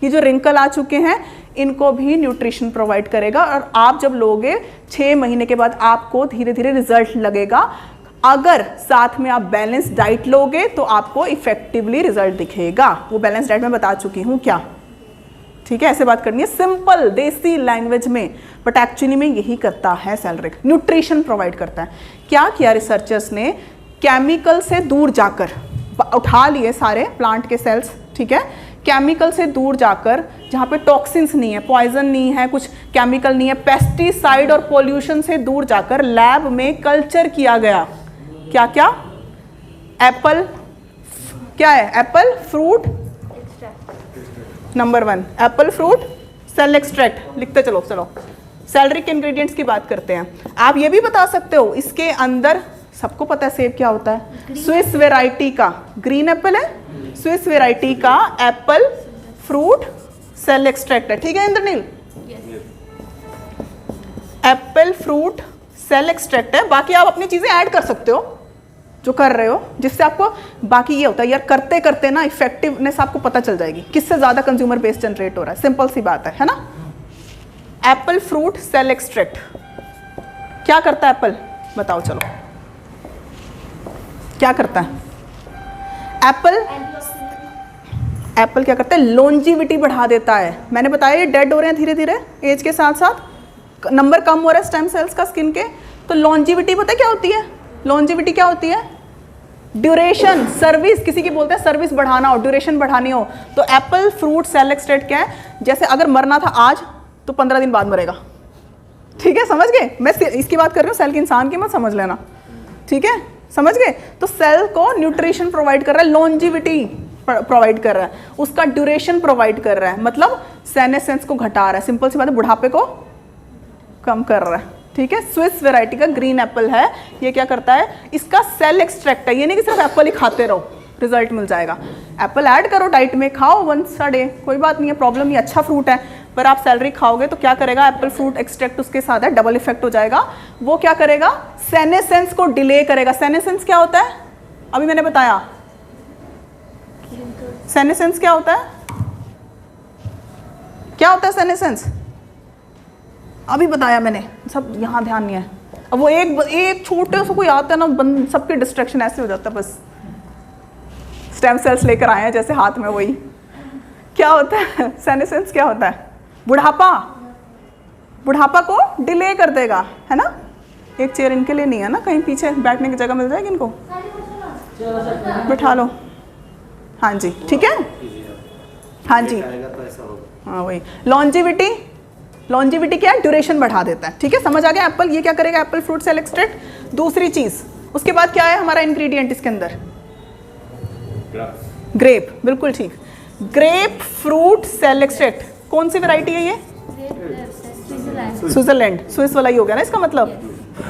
A: ये जो रिंकल आ चुके हैं, इनको भी न्यूट्रिशन प्रोवाइड करेगा। और आप जब लोगे 6 महीने के बाद आपको धीरे धीरे रिजल्ट लगेगा। अगर साथ में आप बैलेंस डाइट लोगे तो आपको इफेक्टिवली रिजल्ट दिखेगा। वो बैलेंस डाइट मैं बता चुकी हूँ क्या, ठीक है। ऐसे बात करनी है सिंपल देसी लैंग्वेज में, बट एक्चुअली में यही करता है सेलरिक, न्यूट्रिशन प्रोवाइड करता है। क्या किया रिसर्चर्स ने, केमिकल से दूर जाकर उठा लिए सारे प्लांट के सेल्स, ठीक है, केमिकल से दूर जाकर, जहाँ पे टॉक्सिन्स नहीं है, पॉइजन नहीं है, कुछ केमिकल नहीं है, पेस्टिसाइड और पोल्यूशन से दूर जाकर लैब में कल्चर किया गया। क्या क्या? एप्पल, क्या है apple fruit, number 1 apple fruit cell extract, लिखते चलो चलो। सेलरिक इंग्रेडिएंट्स की बात करते हैं। आप ये भी बता सकते हो इसके अंदर सबको पता है सेब क्या होता है, स्विस वेराइटी का ग्रीन एप्पल है, स्विस वेराइटी का एप्पल फ्रूट सेल एक्सट्रैक्ट है, ठीक है Indraneel, apple fruit cell extract है। बाकी आप अपनी चीजें ऐड कर सकते हो जो कर रहे हो, जिससे आपको बाकी ये होता है यार करते करते ना इफेक्टिवनेस आपको पता चल जाएगी, किससे ज्यादा कंज्यूमर बेस जनरेट हो रहा है, सिंपल सी बात है ना। एप्पल फ्रूट सेल एक्सट्रैक्ट क्या करता है एप्पल, बताओ चलो क्या करता है एप्पल क्या करता है, लॉन्जिविटी बढ़ा देता है। मैंने बताया ये डेड हो रहे हैं धीरे धीरे एज के साथ साथ, नंबर कम हो रहा है स्टेम सेल्स का स्किन के, तो लॉन्जिविटी पता है क्या होती है, लॉन्जिविटी क्या होती है, ड्यूरेशन, सर्विस, किसी की बोलते हैं सर्विस बढ़ाना हो, ड्यूरेशन बढ़ानी हो, तो एप्पल फ्रूट सेल एक्सट्रैक्ट क्या है, जैसे अगर मरना था आज तो 15 दिन बाद मरेगा, ठीक है, समझ गए, मैं इसकी बात कर रही हूँ, सेल के इंसान की मत समझ लेना, ठीक है, समझ गए। तो सेल को न्यूट्रिशन प्रोवाइड कर रहा है, लॉन्जिविटी प्रोवाइड कर रहा है, उसका ड्यूरेशन प्रोवाइड कर रहा है, मतलब सेनेसेंस को घटा रहा है, सिंपल सी बात है, बुढ़ापे को कम कर रहा है, ठीक है। स्विस वेराइटी का ग्रीन एप्पल है, ये क्या करता है, इसका सेल एक्सट्रैक्ट है, ये नहीं कि सिर्फ एप्पल ही खाते रहो रिजल्ट मिल जाएगा, एप्पल ऐड करो डाइट में, खाओ वंस अ डे, कोई बात नहीं है, प्रॉब्लम नहीं, अच्छा फ्रूट है, पर आप सेलरिक खाओगे तो क्या करेगा, एप्पल फ्रूट एक्सट्रैक्ट उसके साथ है, डबल इफेक्ट हो जाएगा, वो क्या करेगा, सेनेसेंस को डिले करेगा। सेनेसेंस क्या होता है, अभी मैंने बताया, सेनेसेंस क्या होता है, क्या होता है सेनेसेंस, अभी बताया मैंने, सब यहाँ ध्यान नहीं है, अब वो एक छोटे से कोई आता है ना, सबके डिस्ट्रैक्शन ऐसे हो जाता है, बस स्टेम सेल्स लेकर आए हैं जैसे हाथ में, वही क्या होता है, सेनेसेंस क्या होता है, बुढ़ापा को डिले कर देगा, है ना। एक चेयर इनके लिए नहीं है ना, कहीं पीछे बैठने की जगह मिल जाएगी इनको, बिठा लो, हाँ जी, ठीक है, हाँ जी, हाँ वही लॉन्जिविटी क्या है, ड्यूरेशन बढ़ा देता है, ठीक है, समझ आ गया। एप्पल ये क्या करेगा, एप्पल फ्रूट सेल एक्सट्रैक्ट। दूसरी चीज उसके बाद क्या है हमारा इंग्रेडिएंट इसके अंदर, ग्रेप, बिल्कुल ठीक, ग्रेप फ्रूट सेल एक्सट्रैक्ट, कौन सी वैरायटी है ये, स्विट्जरलैंड, स्विस वाला ही हो गया ना इसका मतलब,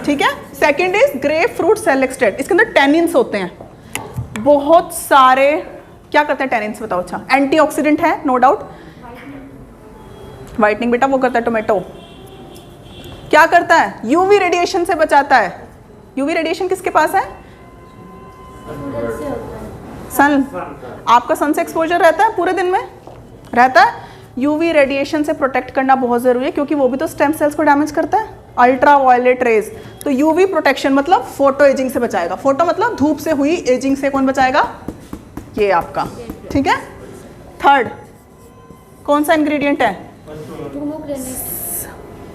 A: ठीक है। Second is grape fruit cell extract, इसके अंदर टेनिन्स होते हैं बहुत सारे, क्या करते हैं टेनिन्स बताओ, अच्छा एंटीऑक्सीडेंट है नो डाउट, व्हाइटनिंग बेटा वो करता है टोमेटो, क्या करता है, यूवी रेडिएशन से बचाता है, यूवी रेडिएशन किसके पास है, सन, आपका सन से एक्सपोजर रहता है पूरे दिन में, रहता है, यूवी रेडिएशन से प्रोटेक्ट करना बहुत जरूरी है, क्योंकि वो भी तो स्टेम सेल्स को डैमेज करता है, अल्ट्रा वायलेट रेज, तो यूवी प्रोटेक्शन मतलब फोटो एजिंग से बचाएगा, फोटो मतलब धूप से हुई एजिंग से कौन बचाएगा, ये आपका, ठीक है। थर्ड कौन सा इंग्रेडिएंट है,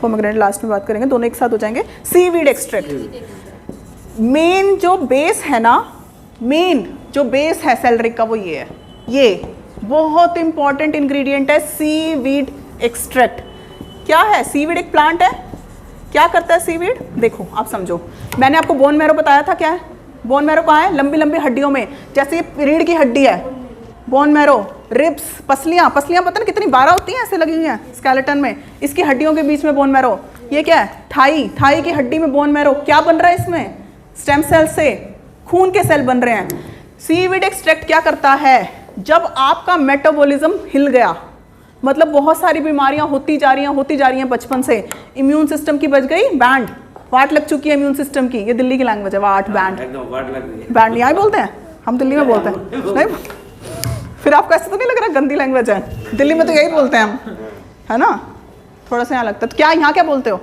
A: पोमेग्रेनेट लास्ट में बात करेंगे, दोनों एक साथ हो जाएंगे। सीवीड एक्सट्रैक्ट, मेन जो बेस है ना, मेन जो बेस है सेलरिक का वो ये है, ये बहुत इंपॉर्टेंट इंग्रेडिएंट है सीवीड एक्सट्रैक्ट। क्या है सीवीड, एक प्लांट है, क्या करता है सीवीड, देखो आप समझो, मैंने आपको बोन मैरो बताया था, क्या है बोन मैरो, कहाँ है, लंबी लंबी हड्डियों में, जैसे ये रीढ़ की हड्डी है, बोन मैरो, रिब्स, पसलियाँ पता ना कितनी 12 होती हैं ऐसे लगी हुई हैं स्केलेटन में, इसकी हड्डियों के बीच में बोन मैरो, ये क्या है थाई की हड्डी में बोन मैरो, क्या बन रहा है इसमें, स्टेम सेल से खून के सेल बन रहे हैं। सीवीड एक्सट्रैक्ट क्या करता है, जब आपका मेटाबॉलिज्म हिल गया, मतलब बहुत सारी बीमारियां होती जा रही हैं बचपन से, इम्यून सिस्टम की बच गई बैंड, वाट लग चुकी है इम्यून सिस्टम की, ये दिल्ली की लैंग्वेज है, वाट बैंड, बैंड यहाँ बोलते हैं हम, दिल्ली में बोलते हैं नहीं, फिर आपको ऐसा तो नहीं लग रहा गंदी लैंग्वेज है, दिल्ली में तो यही बोलते हैं हम, है ना, थोड़ा सा यहाँ लगता है, तो क्या यहाँ क्या बोलते हो,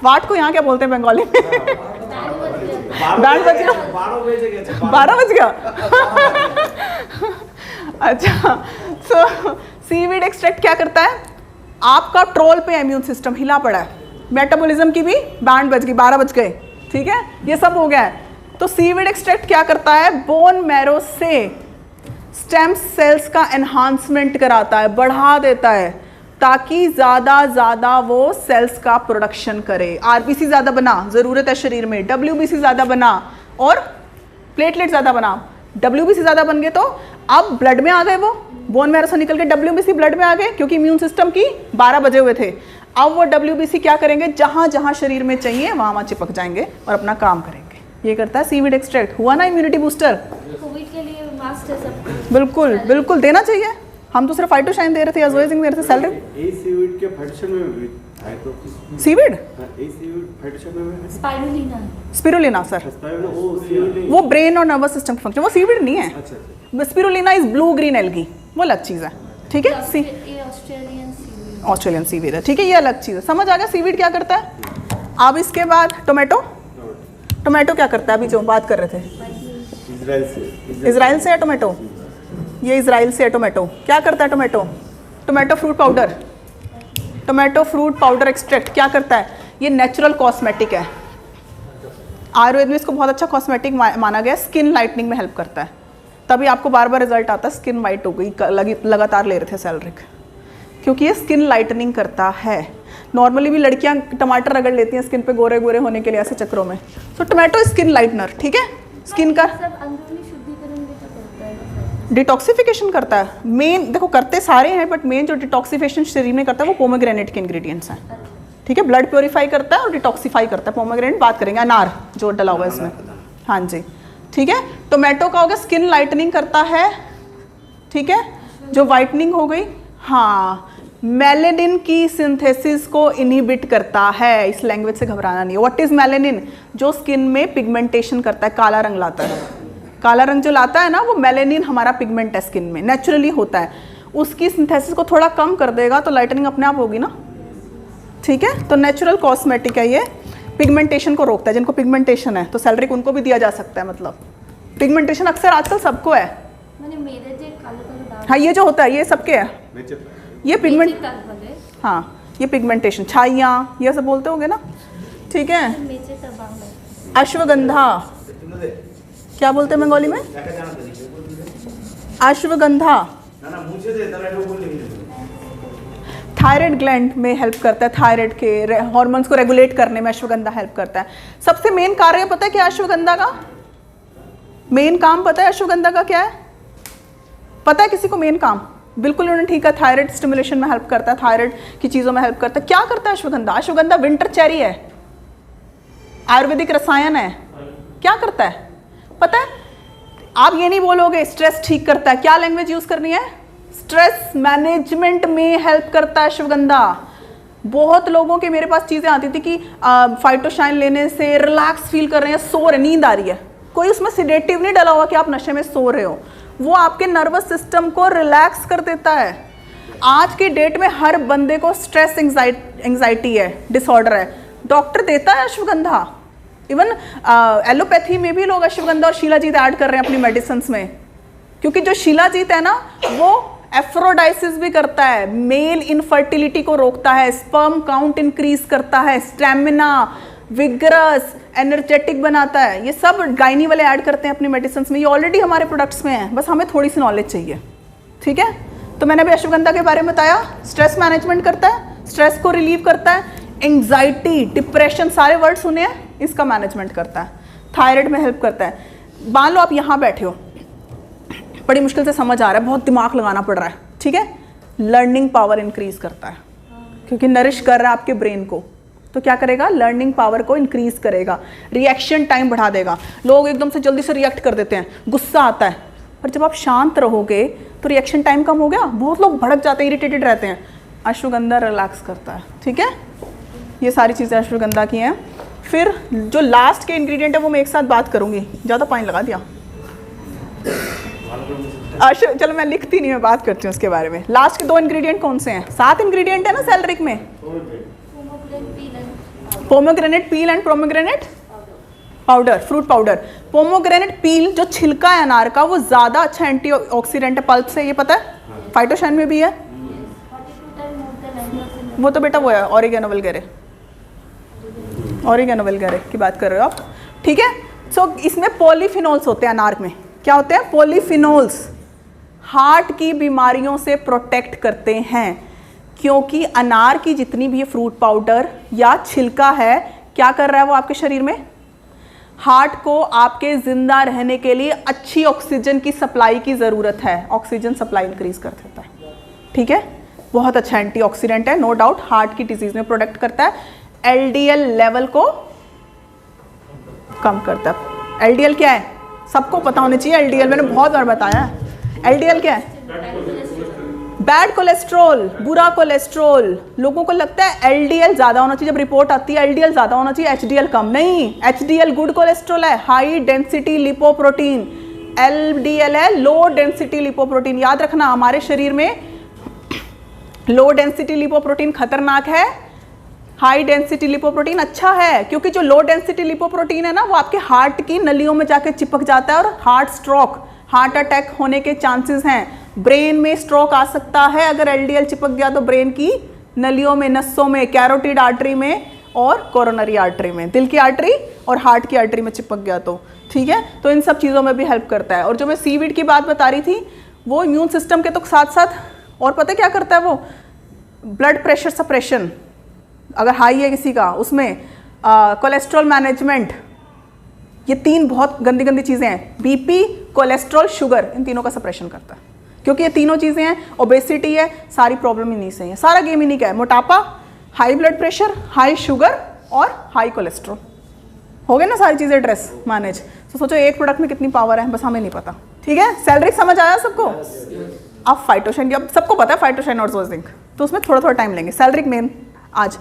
A: वाट को यहाँ क्या बोलते हैं बंगाली में, बैंड बज गया, 12 बज गया अच्छा, सो सीवीड एक्सट्रैक्ट क्या करता है, आपका ट्रोल पे इम्यून सिस्टम हिला पड़ा है, मेटाबॉलिज्म की भी बैंड बज गई, 12 बज गए, ठीक है, ये सब हो गया है। तो सीवीड एक्सट्रैक्ट क्या करता है, बोन मैरो से स्टेम सेल्स का एनहांसमेंट कराता है, बढ़ा देता है, ताकि ज़्यादा वो सेल्स का प्रोडक्शन करे, आरबीसी ज़्यादा बना, ज़रूरत है शरीर में, डब्ल्यूबीसी ज़्यादा बना और प्लेटलेट ज़्यादा बना, डब्ल्यूबीसी ज़्यादा बन गए तो अब ब्लड में आ गए, वो बोन मैरो से निकल के डब्ल्यूबीसी ब्लड में आ गए, क्योंकि इम्यून सिस्टम की 12 बजे हुए थे, अब वो डब्ल्यूबीसी क्या करेंगे, जहाँ जहाँ शरीर में चाहिए वहाँ चिपक जाएंगे और अपना काम करेंगे, ये करता है सीवीड एक्सट्रैक्ट। हुआ ना इम्यूनिटी बूस्टर?
C: कोविड के लिए मास्ट है सब।
A: बिल्कुल बिल्कुल देना चाहिए। हम तो सिर्फ फाइटोशाइन दे रहे थे, अजोएजिंग दे रहे थे, सेलरिक।
B: ए सीवीड के फाइटोशन में भी है तो
A: सीवीड,
B: ए सीवीड फाइटोशन में है।
C: स्पाइरुलिना।
A: स्पिरुलिना सर,
B: वो सीवीड
A: वो ब्रेन और नर्वस सिस्टम का फंक्शन, वो सीवीड नहीं है।
B: अच्छा
A: spirulina is blue green algae, वो अलग चीज़ है, ठीक है।
C: ये ऑस्ट्रेलियन सीवीड।
A: ऑस्ट्रेलियन सीवीड है, ठीक है, ये अलग चीज़ है, समझ आ गया सीवीड क्या करता है। अब इसके बाद टोमेटो, टोमेटो क्या करता है, अभी जो बात कर रहे थे, इजराइल से है टोमेटो, ये इजराइल से है टोमेटो। क्या करता है tomato? Tomato fruit powder, tomato fruit powder extract क्या करता है? ये नेचुरल कॉस्मेटिक है, आयुर्वेद में इसको बहुत अच्छा कॉस्मेटिक माना गया, स्किन लाइटनिंग में हेल्प करता है, तभी आपको बार बार रिजल्ट आता है, स्किन वाइट हो गई, लगातार ले रहे थे सेलरिक, क्योंकि ये स्किन लाइटनिंग करता है। नॉर्मली भी लड़कियां टमाटर रगड़ लेती हैं स्किन पे गोरे गोरे होने के लिए ऐसे चक्रों में, तो टोमेटो स्किन लाइटनर, ठीक है, स्किन का
C: सब अंदरूनी शुद्धिकरण भी तो करता है।
A: डिटॉक्सिफिकेशन करता है। मेन देखो करते सारे हैं, बट मेन जो डिटॉक्सिफिकेशन शरीर में करता है वो पोमेग्रेनेट के इंग्रेडिएंट्स हैं, ठीक है। ब्लड प्योरीफाई करता है और डिटॉक्सिफाई करता है। पोमेग्रेनेट बात करेंगे, अनार जो डला हुआ है इसमें, हाँ जी, ठीक है। टोमेटो का हो गया स्किन लाइटनिंग करता है, ठीक है, जो वाइटनिंग हो गई, हाँ, मेलेनिन की सिंथेसिस को इनहिबिट करता है, इस लैंग्वेज से घबराना नहीं है। What is melanin? जो स्किन में पिगमेंटेशन करता है, काला रंग लाता है, काला रंग जो लाता है ना, वो मेलेनिन हमारा पिगमेंट है, स्किन में नेचुरली होता है, उसकी सिंथेसिस को थोड़ा कम कर देगा तो लाइटनिंग अपने आप होगी ना, ठीक है। तो नेचुरल कॉस्मेटिक है ये, पिगमेंटेशन को रोकता है। जिनको पिगमेंटेशन है तो सेलरिक उनको भी दिया जा सकता है, मतलब पिगमेंटेशन अक्सर आजकल सबको है।
C: मैंने मेरे जे काले काले दाग।
A: हाँ, ये जो होता है ये सबके है, ये पिगमेंट,
C: मेचे काल वाले।
A: हाँ, ये पिगमेंटेशन, छाइयाँ, ये सब बोलते होंगे ना, ठीक है।
C: मेचे तबांग है।
A: अश्वगंधा क्या बोलते हैं बंगाली में? अश्वगंधा थायराइड ग्लैंड में हेल्प करता है, थायराइड के हार्मोन्स को रेगुलेट करने में अश्वगंधा हेल्प करता है। सबसे मेन कार्य पता है क्या अश्वगंधा का? मेन काम पता है अश्वगंधा का क्या है? पता है किसी को मेन काम? बिल्कुल उन्होंने ठीक है, थायराइड स्टिमुलेशन में हेल्प करता है, थायराइड की चीज़ों में हेल्प करता है। क्या करता है अश्वगंधा? अश्वगंधा विंटर चेरी है, आयुर्वेदिक रसायन है। क्या करता है पता है? आप ये नहीं बोलोगे स्ट्रेस ठीक करता है, क्या लैंग्वेज यूज करनी है? स्ट्रेस मैनेजमेंट में हेल्प करता है अश्वगंधा। बहुत लोगों के मेरे पास चीज़ें आती थी कि फाइटोशाइन लेने से रिलैक्स फील कर रहे हैं, सो रहे, नींद आ रही है, कोई उसमें सिडेटिव नहीं डला हुआ कि आप नशे में सो रहे हो, वो आपके नर्वस सिस्टम को रिलैक्स कर देता है। आज की डेट में हर बंदे को स्ट्रेस एंजाइटी है, डिसऑर्डर है, डॉक्टर देता है अश्वगंधा। इवन एलोपैथी में भी लोग अश्वगंधा और शिलाजीत ऐड कर रहे हैं अपनी मेडिसिन में, क्योंकि जो शिलाजीत है ना वो एफ्रोडाइसिस भी करता है, मेल इनफर्टिलिटी को रोकता है, स्पर्म काउंट इंक्रीज करता है, स्टैमिना, विगरस, एनर्जेटिक बनाता है। ये सब गायनी वाले ऐड करते हैं अपनी मेडिसिन में, ये ऑलरेडी हमारे प्रोडक्ट्स में है, बस हमें थोड़ी सी नॉलेज चाहिए, ठीक है। तो मैंने अभी अश्वगंधा के बारे में बताया, स्ट्रेस मैनेजमेंट करता है, स्ट्रेस को रिलीव करता है, एंग्जाइटी, डिप्रेशन, सारे वर्ड सुने हैं, इसका मैनेजमेंट करता है, थायराइड में हेल्प करता है। मान लो आप यहाँ बैठे हो, बड़ी मुश्किल से समझ आ रहा है, बहुत दिमाग लगाना पड़ रहा है, ठीक है, लर्निंग पावर इंक्रीज करता है, क्योंकि नरिश कर रहा है आपके ब्रेन को, तो क्या करेगा? लर्निंग पावर को इंक्रीज करेगा, रिएक्शन टाइम बढ़ा देगा। लोग एकदम से जल्दी से रिएक्ट कर देते हैं, गुस्सा आता है, पर जब आप शांत रहोगे तो रिएक्शन टाइम कम हो गया। बहुत लोग भड़क जाते हैं, इरिटेटेड रहते हैं, अश्वगंधा रिलैक्स करता है, ठीक है। ये सारी चीज़ें अश्वगंधा की हैं। फिर जो लास्ट के इंग्रेडिएंट है वो मैं एक साथ बात करूंगी, ज़्यादा पानी लगा दिया। चलो मैं लिखती नहीं, मैं बात करती हूँ उसके बारे में। लास्ट के 2 इंग्रेडिएंट कौन से हैं? 7 इंग्रेडिएंट है ना सेलरिक में, pomegranate peel and pomegranate powder, fruit powder. Pomegranate peel जो छिलका है अनार का, वो ज़्यादा अच्छा एंटीऑक्सीडेंट है पल्प से, ये पता है, फाइटोशाइन में भी है। वो तो बेटा वो है ऑरिगेनो वल्गैरे, ऑरिगेनो वल्गैरे की बात कर रहे हो आप, ठीक है। सो इसमें पॉलीफिनोल्स होते हैं अनार में। क्या होते हैं? पॉलीफिनोल्स हार्ट की बीमारियों से प्रोटेक्ट करते हैं, क्योंकि अनार की जितनी भी फ्रूट पाउडर या छिलका है, क्या कर रहा है वो आपके शरीर में? हार्ट को आपके जिंदा रहने के लिए अच्छी ऑक्सीजन की सप्लाई की ज़रूरत है, ऑक्सीजन सप्लाई इंक्रीज कर देता है, ठीक है। बहुत अच्छा एंटीऑक्सीडेंट है, नो डाउट, हार्ट की डिजीज में प्रोटेक्ट करता है, एलडीएल लेवल को कम करता है, एलडीएल क्या है? सबको पता होना चाहिए एलडीएल, मैंने बहुत बार बताया है। एलडीएल क्या है? बैड कोलेस्ट्रॉल, बुरा कोलेस्ट्रॉल। लोगों को लगता है एलडीएल ज़्यादा होना चाहिए, जब रिपोर्ट आती है एलडीएल ज़्यादा होना चाहिए, एचडीएल कम। नहीं, एचडीएल गुड कोलेस्ट्रॉल है, हाई डेंसिटी लिपोप्रोटीन। एलडीएल है लो डेंसिटी लिपोप्रोटीन। याद रखना, हमारे शरीर में लो डेंसिटी लिपोप्रोटीन खतरनाक है, हाई डेंसिटी लिपोप्रोटीन अच्छा है, क्योंकि जो लो डेंसिटी लिपोप्रोटीन है ना, वो आपके हार्ट की नलियों में जाके चिपक जाता है और हार्ट स्ट्रोक, हार्ट अटैक होने के चांसेस हैं। ब्रेन में स्ट्रोक आ सकता है अगर एलडीएल चिपक गया तो, ब्रेन की नलियों में, नसों में, कैरोटिड आर्टरी में और कोरोनरी आर्टरी में, दिल की आर्टरी और हार्ट की आर्टरी में चिपक गया तो। ठीक है, तो इन सब चीज़ों में भी हेल्प करता है। और जो मैं सीवीड की बात बता रही थी, वो इम्यून सिस्टम के तो साथ साथ और पता क्या करता है वो, ब्लड प्रेशर सप्रेशन अगर हाई है किसी का, उसमें कोलेस्ट्रॉल मैनेजमेंट, ये 3 बहुत गंदी गंदी चीज़ें हैं, बीपी, कोलेस्ट्रॉल, शुगर, इन तीनों का सप्रेशन करता है। क्योंकि ये तीनों चीज़ें हैं, ओबेसिटी है, सारी प्रॉब्लम इन्हीं से है, सारा गेम इन्हीं का है। मोटापा, high blood pressure, high sugar और हाई कोलेस्ट्रॉल, हो गए ना सारी चीज़ें एड्रेस मैनेज। तो सोचो एक प्रोडक्ट में कितनी पावर है, बस हमें नहीं पता। ठीक है, सेलरिक समझ आया सबको? अब फाइटोशाइन, अब सबको पता है फाइटोशाइन और जोजिंक, तो उसमें थोड़ा थोड़ा टाइम लेंगे। सेलरिक मेन आज